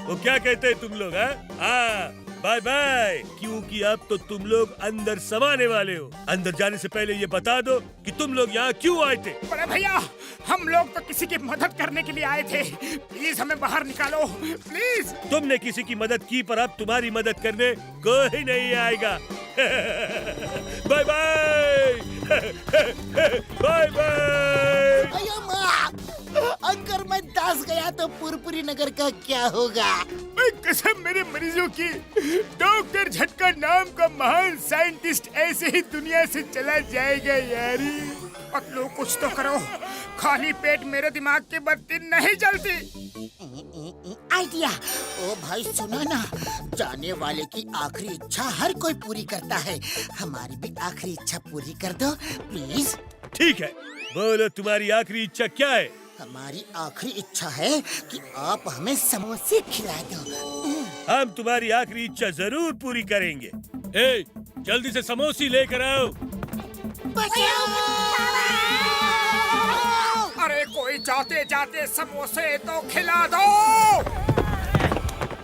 वो क्या कहते हैं तुम लोग? हाँ, बाय बाय, क्योंकि अब तो तुम लोग अंदर समाने वाले हो। अंदर जाने से पहले ये बता दो कि तुम लोग यहाँ क्यों आए थे। बड़े भैया, हम लोग तो किसी की मदद करने के लिए आए थे। प्लीज हमें बाहर निकालो, प्लीज। तुमने किसी की मदद की, पर अब तुम्हारी मदद करने कोई नहीं आएगा। Bye bye, bye bye. अयो माँ, अगर मैं दस गया तो पुरपुरी नगर का क्या होगा? कसम मेरे मरीजों की, डॉक्टर झटका नाम का महान साइंटिस्ट ऐसे ही दुनिया से चला जाएगा यारी। पतलू कुछ तो करो, खाली पेट मेरे दिमाग की बत्ती नहीं जलती। आइडिया। ओ भाई सुनो ना, जाने वाले की आखिरी इच्छा हर कोई पूरी करता है। हमारी भी आखिरी इच्छा पूरी कर दो प्लीज। ठीक है, बोलो तुम्हारी आखिरी इच्छा क्या है? हमारी आखिरी इच्छा है कि आप हमें समोसे खिला दो। हम तुम्हारी आखिरी इच्छा जरूर पूरी करेंगे। ए, जल्दी से समोसे लेकर आओ। अरे कोई जाते जाते समोसे तो खिला दो।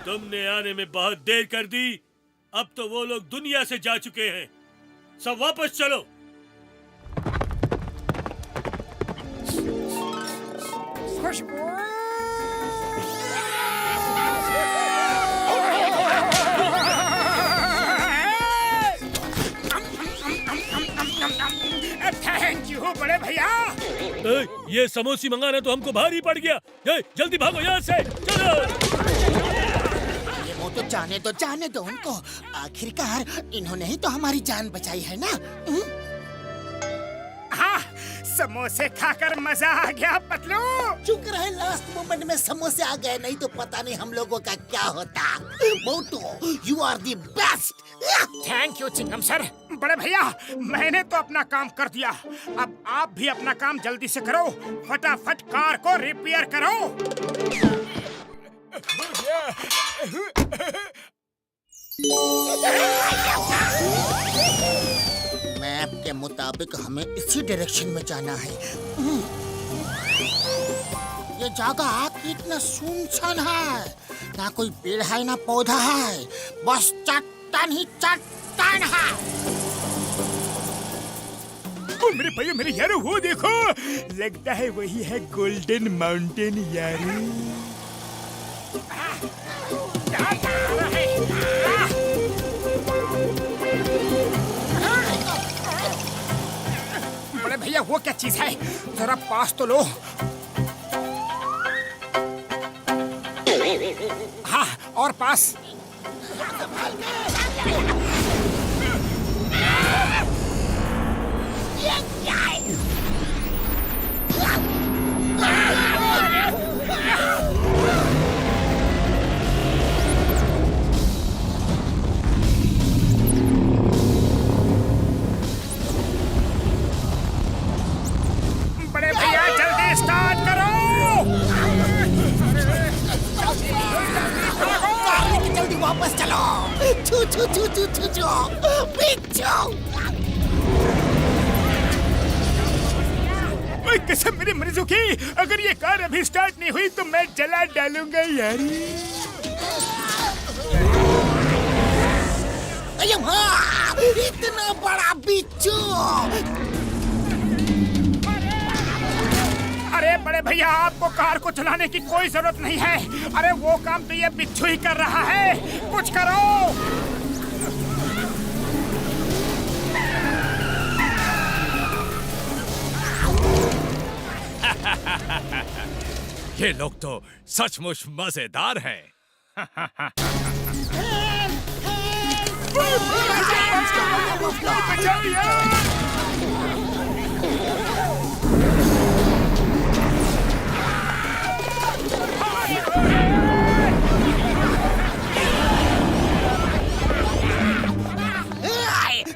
तुमने आने में बहुत देर कर दी। अब तो वो लोग दुनिया से जा चुके हैं। सब वापस चलो। खुशबू, थैंक यू बड़े भैया। ये समोसे मंगाना तो हमको भारी पड़ गया। जल्दी भागो यहाँ से, चलो। ये वो तो जाने दो उनको। आखिरकार इन्होंने ही तो हमारी जान बचाई है ना। हाँ, समोसे खाकर मजा आ गया पतलू। शुक्र है लास्ट मोमेंट में समोसे आ गए, नहीं तो पता नहीं हम लोगों का क्या होता। Motu, you are the best. Thank you Chingam sir. बड़े भैया, मैंने तो अपना काम कर दिया, अब आप भी अपना काम जल्दी से करो। फटाफट कार को रिपेयर करो। मैप के मुताबिक हमें इसी डायरेक्शन में जाना है। ये जगह कितना सुनसान है, ना कोई पेड़ है ना पौधा है, बस चट्टान ही चट्टान है। ओ मेरे भैया, मेरे यारो, वो देखो, लगता है वही है गोल्डन माउंटेन यारो। बड़े भैया, वो क्या चीज है? जरा पास तो लो। हाँ, और पास। बड़े भैया, जल्दी स्टार्ट करो। जल्दी वापस चलो। छू छू छू छू छू छू पिच्छू। ओए कसम मेरे मरीजों की, अगर ये कार अभी स्टार्ट नहीं हुई तो मैं जला डालूंगा यार। अय्या हाँ, इतना बड़ा बिच्छू। अरे बड़े भैया, आपको कार को चलाने की कोई जरूरत नहीं है। अरे वो काम तो ये बिच्छू ही कर रहा है, कुछ करो। ये लोग तो सचमुच मजेदार हैं।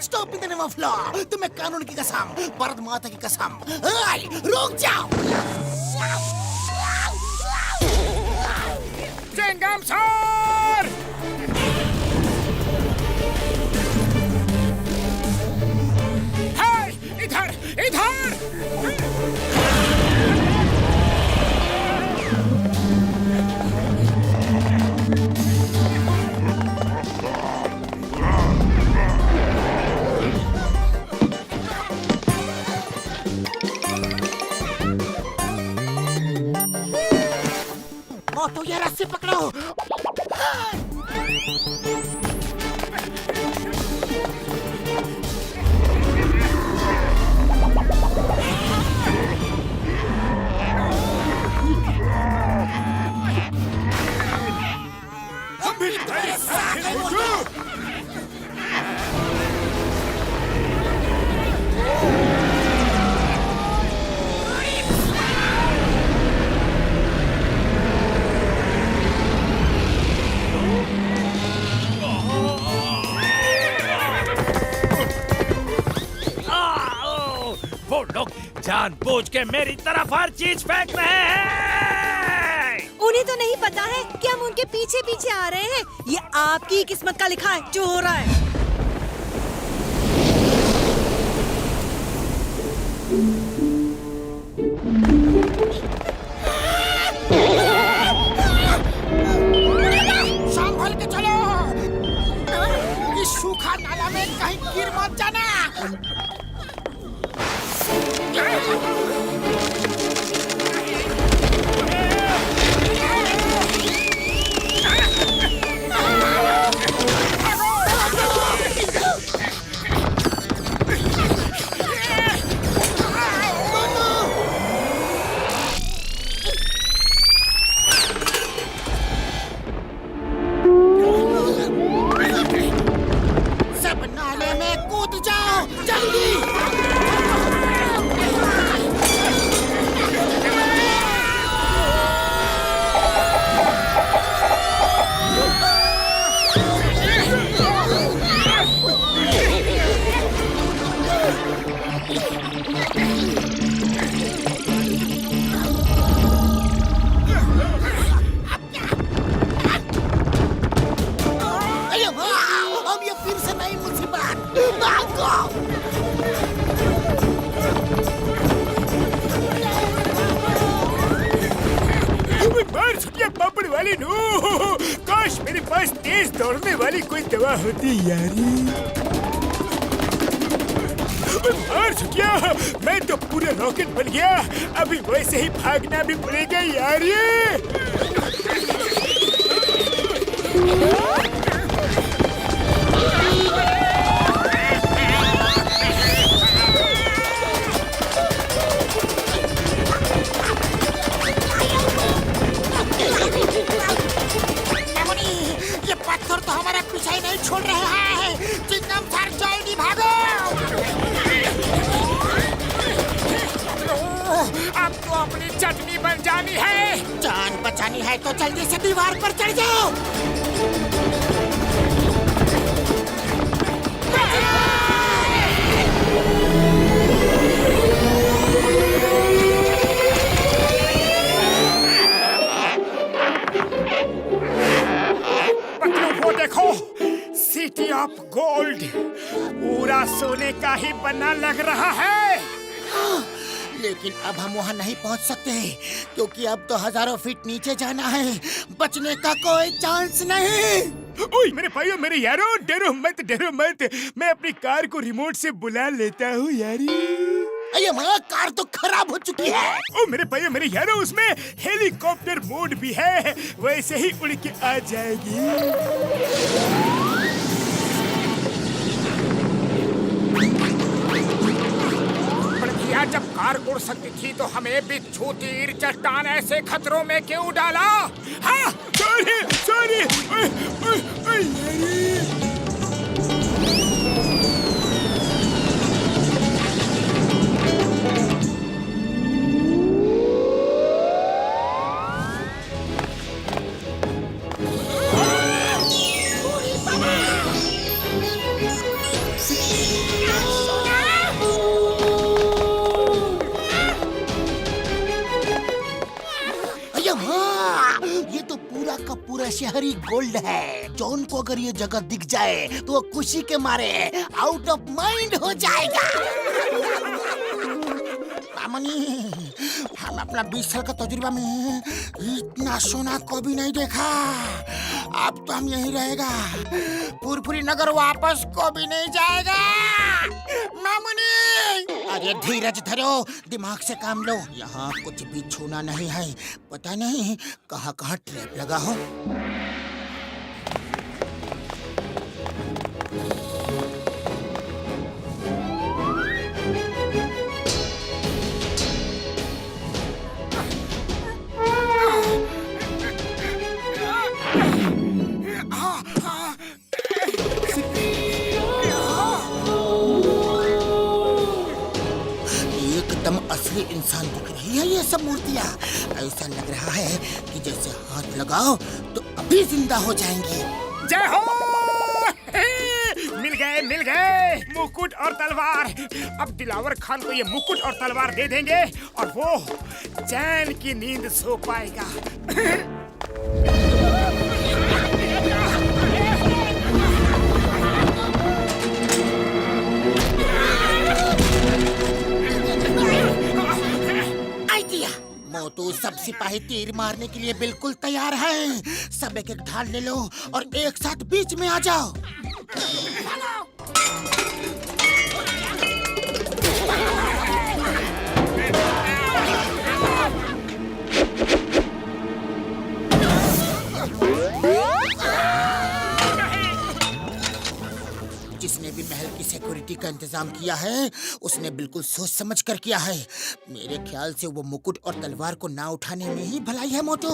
Stop in the name of law. तुम्हें कानून की कसम, भारत माता की कसम। रुक जाओ। चिंगम सर। हे, इधर इधर। मोटू ये रस्सी पकड़ो। वो लोग जानबूझ के मेरी तरफ हर चीज फेंक रहे हैं। उन्हें तो नहीं पता है कि हम उनके पीछे पीछे आ रहे हैं। ये आपकी किस्मत का लिखा है जो हो रहा है। संभल के चलो। इस सूखा नाला में कहीं गिर मत जाना। सब नाले में कूद जाओ जल्दी। अरे वाह, अब ये फिर से नई मुसीबत। भागो। मार छुटिया पापड़ वाली नो। काश मेरे पास तेज दौड़ने वाली कोई दवा होती यारी। मार छुटिया, मैं तो पूरा रॉकेट बन गया। अभी वैसे ही भागना भी पड़ेगा यारी। ये पत्थर तो हमारा पीछा ही नहीं छोड़ रहे हैं। चिंगम सर जल्दी भागो। अब तो अपनी चटनी बन जानी है। जान बचानी है तो जल्दी से दीवार पर चढ़ जाओ। मतलब वो देखो, सिटी ऑफ गोल्ड पूरा सोने का ही बना लग रहा है। लेकिन अब हम वहाँ नहीं पहुँच सकते क्योंकि अब तो हजारों फीट नीचे जाना है। बचने का कोई चांस नहीं। ओए मेरे भाइयों, मेरे यारों, डरो मत डरो मत। मैं अपनी कार को रिमोट से बुला लेता हूँ यारी। अरे माँ, कार तो खराब हो चुकी है। ओ मेरे भाइयों, मेरे यारों, उसमें हेलीकॉप्टर मोड भी है। वैसे ही उड़ के आ जाएगी। यार, जब कार उड़ सकती थी तो हमें बिच्छू तीर चट्टान ऐसे खतरों में क्यों डाला? हाँ, सॉरी सॉरी। पूरा का पूरा शहरी गोल्ड है। जॉन को अगर ये जगह दिख जाए तो वो खुशी के मारे आउट ऑफ माइंड हो जाएगा। मामनी, हम अपना 20 साल का तजुर्बा में इतना सोना कभी नहीं देखा। अब तो हम यहीं रहेगा, फुरफुरी नगर वापस कभी नहीं जाएगा। मामनी, अरे धीरज धरो, दिमाग से काम लो। यहाँ कुछ भी छूना नहीं है, पता नहीं कहाँ ट्रैप लगा हो। एकदम असली इंसान दिख रही है ये सब मूर्तियाँ। ऐसा लग रहा है कि जैसे हाथ लगाओ तो अभी जिंदा हो जाएंगी। जय हो। मिल गए मुकुट और तलवार। अब दिलावर खान को ये मुकुट और तलवार दे देंगे और वो चैन की नींद सो पाएगा। मोटू, सब सिपाही तीर मारने के लिए बिल्कुल तैयार हैं। सब एक ढाल ले लो और एक साथ बीच में आ जाओ। जिसने भी महल की सिक्योरिटी का इंतजाम किया है उसने बिल्कुल सोच समझ कर किया है। मेरे ख्याल से वो मुकुट और तलवार को ना उठाने में ही भलाई है मोटू।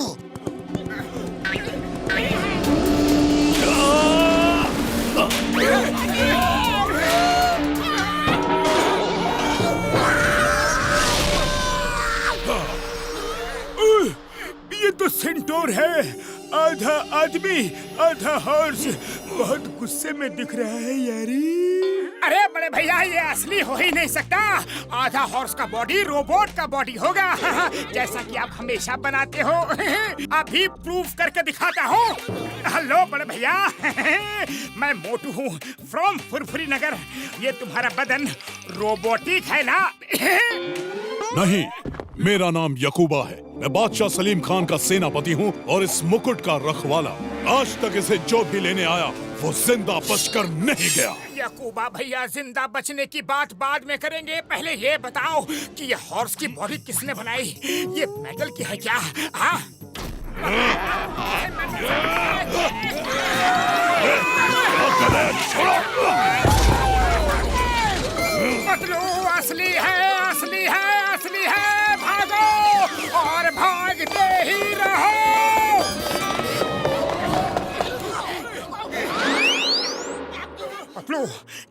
ये तो सेंटोर है, आधा आदमी आधा हॉर्स। बहुत गुस्से में दिख रहा है यारी। अरे बड़े भैया, ये असली हो ही नहीं सकता। आधा हॉर्स का बॉडी रोबोट का बॉडी होगा, जैसा कि आप हमेशा बनाते हो। अभी प्रूफ करके दिखाता हूँ। हेलो बड़े भैया, मैं मोटू हूँ फ्रॉम फुरफुरी नगर। ये तुम्हारा बदन रोबोटिक है ना? नहीं, मेरा नाम यकूबा है। मैं बादशाह सलीम खान का सेनापति हूँ और इस मुकुट का रखवाला। आज तक इसे जो भी लेने आया वो जिंदा बचकर नहीं गया। यकूबा भैया, जिंदा बचने की बात बाद में करेंगे। पहले ये बताओ कि ये हॉर्स की बॉडी किसने बनाई? ये मेटल की है क्या? हाँ? पतलू असली है, असली है, असली है। भागो और भागते ही रहो। पतलू,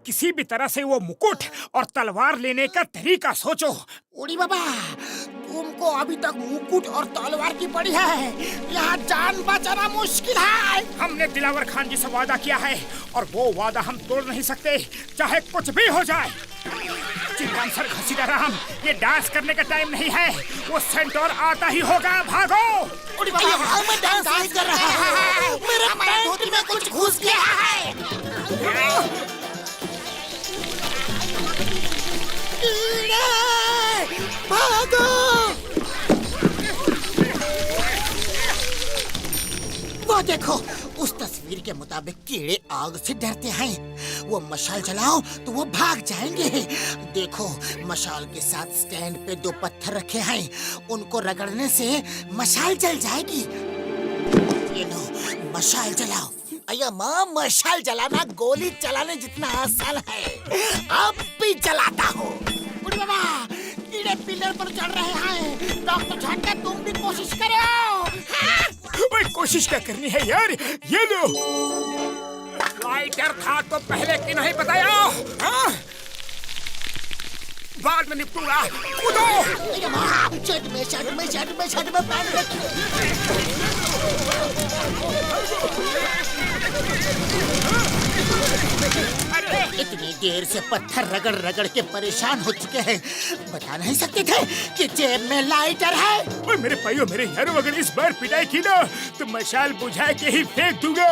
किसी भी तरह से वो मुकुट और तलवार लेने का तरीका सोचो। उड़ी बाबा, तुमको अभी तक मुकुट और तलवार की पड़ी है। यहाँ जान बचाना मुश्किल है। हमने दिलावर खान जी से वादा किया है और वो वादा हम तोड़ नहीं सकते, चाहे कुछ भी हो जाए। चिंतामसर घसीटाराम, ये डांस करने का टाइम नहीं है। वो सेंटोर आता ही होगा। भागो। उड़ी बाबा, मैं डांस कर रहा है। मेरे पैंट में कुछ घुस गया है। भागो। वो देखो, उस तस्वीर के मुताबिक कीड़े आग से डरते हैं। वो मशाल जलाओ तो वो भाग जाएंगे। देखो, मशाल के साथ स्टैंड पे 2 पत्थर रखे हैं। उनको रगड़ने से मशाल जल जाएगी। ये लो, मशाल जलाओ। अया माँ, मशाल जलाना गोली चलाने जितना आसान है। अब भी जलाता हूँ। बाबा, कीड़े पिलर पर चढ़ रहे हैं। डॉक्टर झंडा, तुम भी कोशिश करो। ओए, कोशिश क्या करनी है यार? ये लो। लाइटर था तो पहले क्यों नहीं बताया? हाँ? बाद में निपटूंगा। कूदो। शर्ट में पैर इतनी देर से पत्थर रगड़ रगड़ के परेशान हो चुके हैं, बता नहीं सकते थे कि जेब में लाइटर है। ओए मेरे भाइयों, मेरे यारों, अगर इस बार पिटाई की ना तो मशाल बुझा के ही फेंक दूंगा।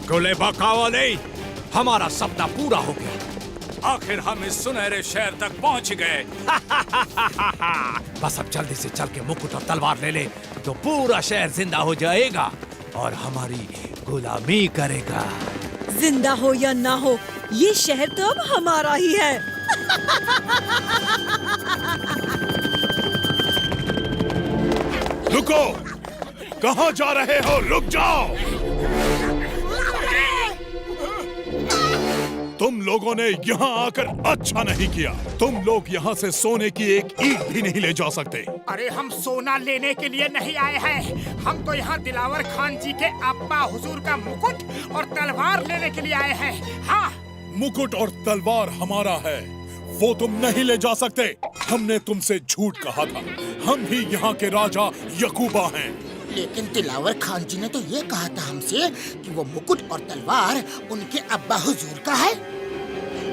गोले बकावा नहीं, हमारा सपना पूरा हो गया। आखिर हम इस सुनहरे शहर तक पहुंच गए। बस अब जल्दी से चल के मुकुट और तलवार ले ले तो पूरा शहर जिंदा हो जाएगा और हमारी गुलामी करेगा। जिंदा हो या ना हो, ये शहर तो अब हमारा ही है। रुको, कहाँ जा रहे हो? रुक जाओ। तुम लोगों ने यहाँ आकर अच्छा नहीं किया। तुम लोग यहाँ से सोने की एक ईंट भी नहीं ले जा सकते। अरे हम सोना लेने के लिए नहीं आए हैं, हम तो यहाँ दिलावर खान जी के अब्बा हुजूर का मुकुट और तलवार लेने के लिए आए हैं। हाँ, मुकुट और तलवार हमारा है, वो तुम नहीं ले जा सकते। हमने तुमसे झूठ कहा था। हम ही यहाँ के राजा यकूबा हैं। लेकिन दिलावर खान जी ने तो ये कहा था हमसे कि वो मुकुट और तलवार उनके अब्बा हुजूर का है।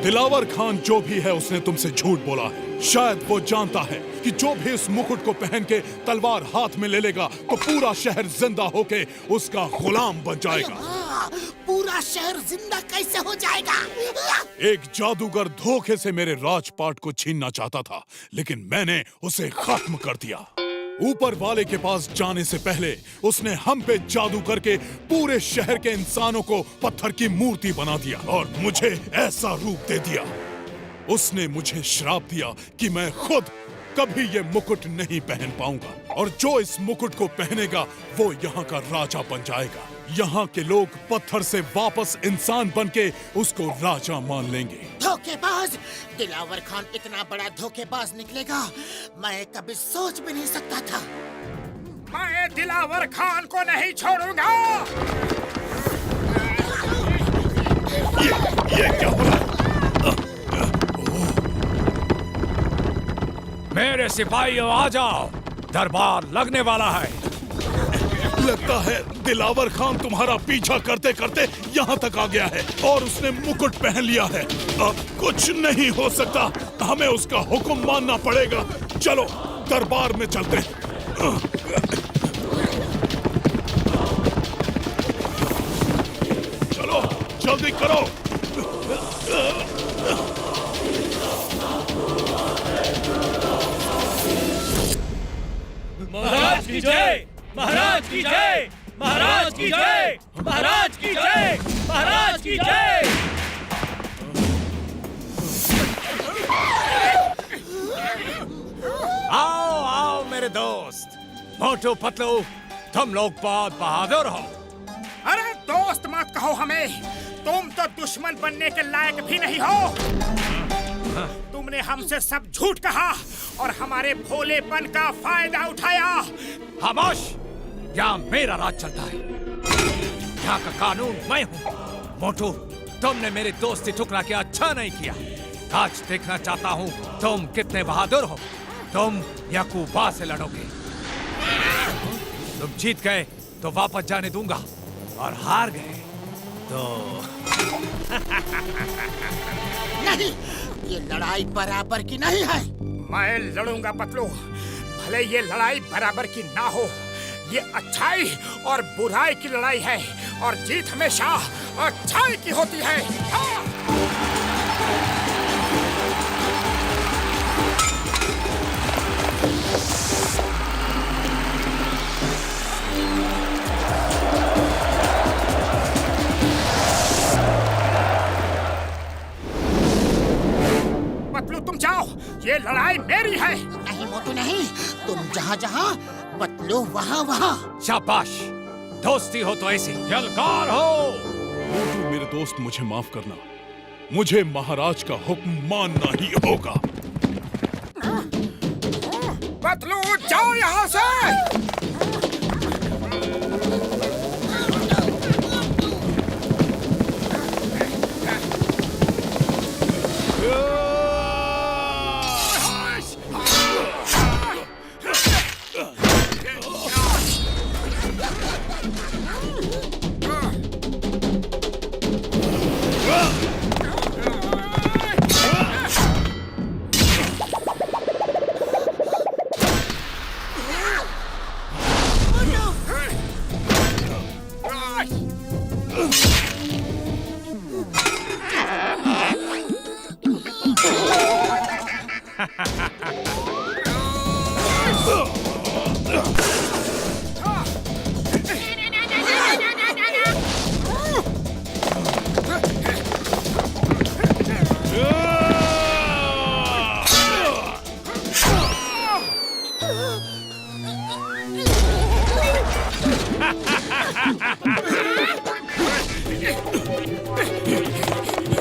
दिलावर खान जो भी है उसने तुमसे झूठ बोला है। शायद वो जानता है कि जो भी इस मुकुट को पहन के तलवार हाथ में ले लेगा तो पूरा शहर जिंदा होके उसका गुलाम बन जाएगा। पूरा शहर जिंदा कैसे हो जाएगा? एक जादूगर धोखे से मेरे राजपाट को छीनना चाहता था, लेकिन मैंने उसे खत्म कर दिया। ऊपर वाले के पास जाने से पहले उसने हम पे जादू करके पूरे शहर के इंसानों को पत्थर की मूर्ति बना दिया और मुझे ऐसा रूप दे दिया। उसने मुझे श्राप दिया कि मैं खुद कभी ये मुकुट नहीं पहन पाऊंगा और जो इस मुकुट को पहनेगा वो यहाँ का राजा बन जाएगा। यहाँ के लोग पत्थर से वापस इंसान बनके उसको राजा मान लेंगे। धोखेबाज! दिलावर खान इतना बड़ा धोखेबाज निकलेगा, मैं कभी सोच भी नहीं सकता था। मैं दिलावर खान को नहीं छोड़ूंगा। ये क्या हो रहा है? मेरे सिपाहियों आ जाओ, दरबार लगने वाला है। लगता है दिलावर खान तुम्हारा पीछा करते करते यहाँ तक आ गया है और उसने मुकुट पहन लिया है। अब कुछ नहीं हो सकता, हमें उसका हुक्म मानना पड़ेगा। चलो दरबार में चलते हैं। चलो जल्दी करो। महाराज की जय, महाराज की जय, महाराज की जय, महाराज की जय, महाराज की जय। आओ आओ मेरे दोस्त, मोटू पतलू, तुम लोग बहुत बहादुर हो। अरे दोस्त मत कहो हमें, तुम तो दुश्मन बनने के लायक भी नहीं हो। तुमने हमसे सब झूठ कहा और हमारे भोलेपन का फायदा उठाया। खामोश, यहाँ मेरा राज चलता है, यहाँ का कानून मैं हूँ। मोटू, तुमने मेरी दोस्ती ठुकरा के अच्छा नहीं किया। आज देखना चाहता हूँ तुम कितने बहादुर हो। तुम यकूबा से लड़ोगे। तुम जीत गए तो वापस जाने दूंगा और हार गए तो नहीं, ये लड़ाई बराबर की नहीं है। मैं लड़ूंगा पतलू, भले ये लड़ाई बराबर की ना हो। ये अच्छाई और बुराई की लड़ाई है और जीत हमेशा अच्छाई की होती है। हाँ। पतलू तुम जाओ, ये लड़ाई मेरी है। नहीं मोटू नहीं, तुम जहाँ जहाँ, पतलू वहाँ वहाँ। शाबाश, दोस्ती हो तो ऐसी जलकार हो। मोटू मेरे दोस्त, मुझे माफ करना, मुझे महाराज का हुक्म मानना ही होगा। पतलू जाओ यहाँ से।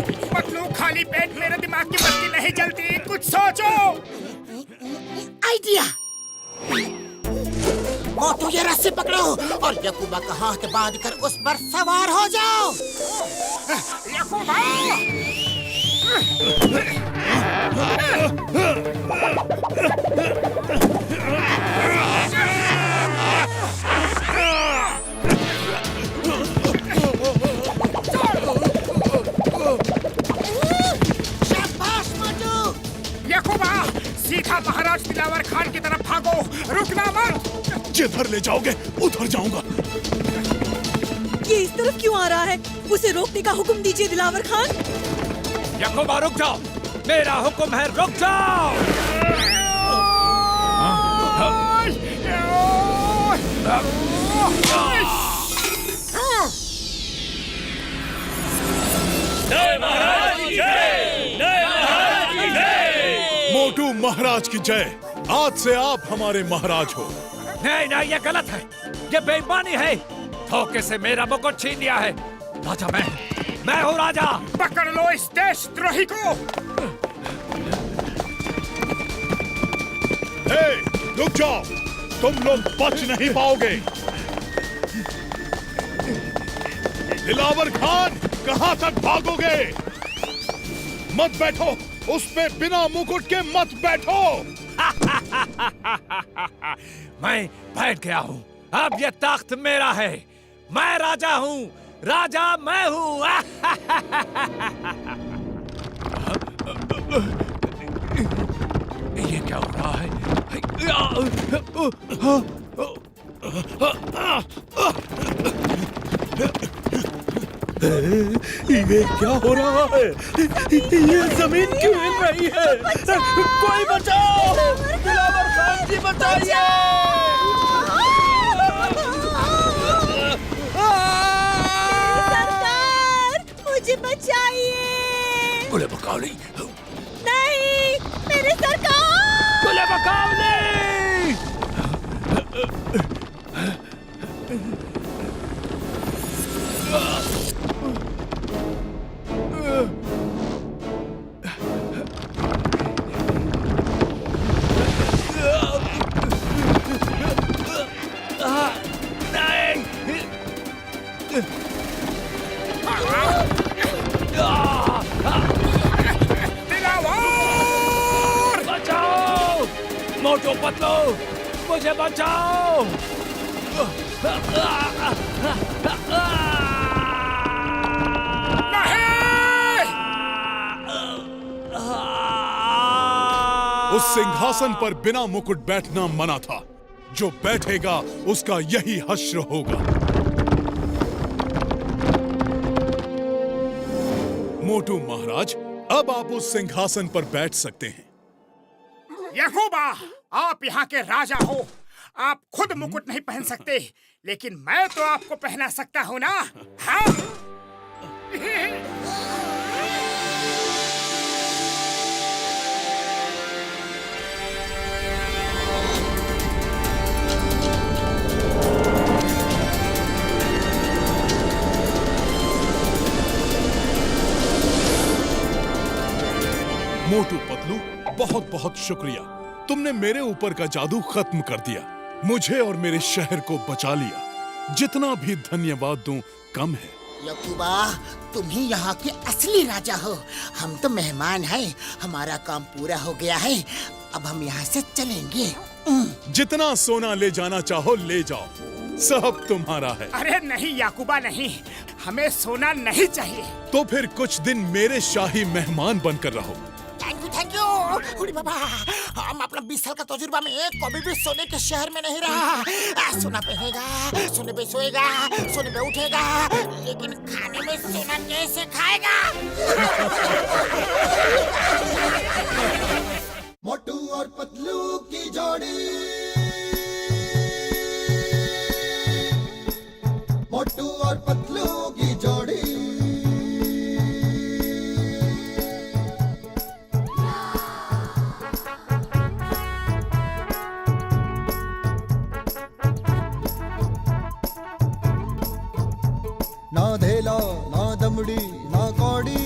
पतलू खाली पेट मेरे दिमाग की बत्ती नहीं जलती, कुछ सोचो। आइडिया। मोटू ये रस्सी पकड़ो और यकूबा का हाथ बांध कर उस पर सवार हो जाओ। यकूबा! शाबाश मोटू। यकूबा, सीधा महाराज दिलावर खान की तरफ भागो, रुकना मत। जिधर ले जाओगे उधर जाऊंगा। ये इस तरफ क्यों आ रहा है? उसे रोकने का हुक्म दीजिए दिलावर खान। यकूबा रुक जाओ, मेरा हुक्म है, रुक जाओ। जय महाराज की जय! जय महाराज की जय! मोटू महाराज की जय। आज से आप हमारे महाराज हो। नहीं नहीं, ये गलत है, ये बेईमानी है। धोखे से मेरा मुकुट छीन लिया है। राजा मैं हूँ राजा। पकड़ लो इस देशद्रोही को। हे, रुक जाओ, तुम लोग बच नहीं पाओगे। दिलावर खान, कहाँ तक भागोगे? मत बैठो, उस पे बिना मुकुट के मत बैठो। मैं बैठ गया हूँ, अब ये तख्त मेरा है। मैं राजा हूँ, राजा मैं हूँ। ये क्या हो रहा है? ये क्या हो रहा है? ये जमीन क्यों हिल रही है? कोई बचाओ! दिलावर खान जी बचाइए! सरकार, मुझे बचाइए! गुले बकावली, नहीं, मेरे सरकार! गुले बकावली! बचाओ! मोटू पतलू, मुझे बचाओ! उस सिंहासन पर बिना मुकुट बैठना मना था। जो बैठेगा उसका यही हश्र होगा। मोटू महाराज, अब आप उस सिंहासन पर बैठ सकते हैं। यकूबा, आप यहाँ के राजा हो। आप खुद मुकुट नहीं पहन सकते, लेकिन मैं तो आपको पहना सकता हूँ ना? हाँ? मोटू पतलू, बहुत बहुत शुक्रिया। तुमने मेरे ऊपर का जादू खत्म कर दिया, मुझे और मेरे शहर को बचा लिया। जितना भी धन्यवाद दूं कम है। यकूबा, तुम ही यहाँ के असली राजा हो। हम तो मेहमान हैं। हमारा काम पूरा हो गया है, अब हम यहाँ से चलेंगे। जितना सोना ले जाना चाहो ले जाओ, सब तुम्हारा है। अरे नहीं याकूबा, नहीं, हमें सोना नहीं चाहिए। तो फिर कुछ दिन मेरे शाही मेहमान बनकर रहो। Thank you. उड़ी बाबा, हम अपना 20 साल का तजुर्बा में कभी भी सोने के शहर में नहीं रहा। सोना पहनेगा, सोने पे सोएगा, सोने पे उठेगा, लेकिन खाने में सोना कैसे खाएगा? मोटू और पतलू की जोड़ी, मोटू और पतलू की जोड़ी। ना धेला ना दमड़ी ना कौड़ी,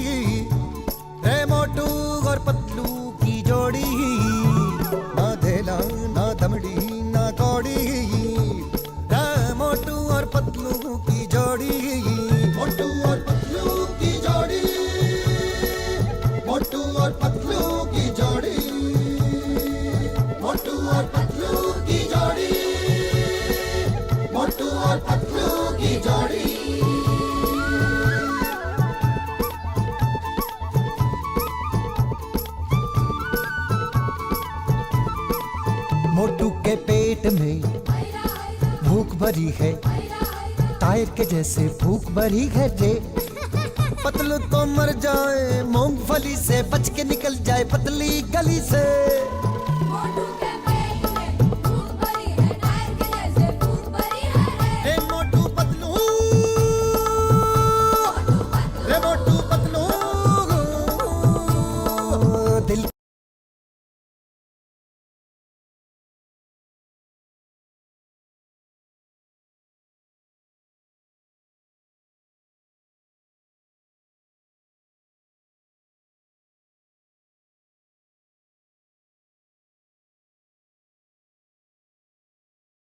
और पतलू की जोड़ी, मोटू और पतलू की जोड़ी। मोटू के पेट में भूख भरी है, टायर के जैसे भूख भरी है रे। पतलू तो मर जाए मूंगफली से, बच के निकल जाए पतली गली से।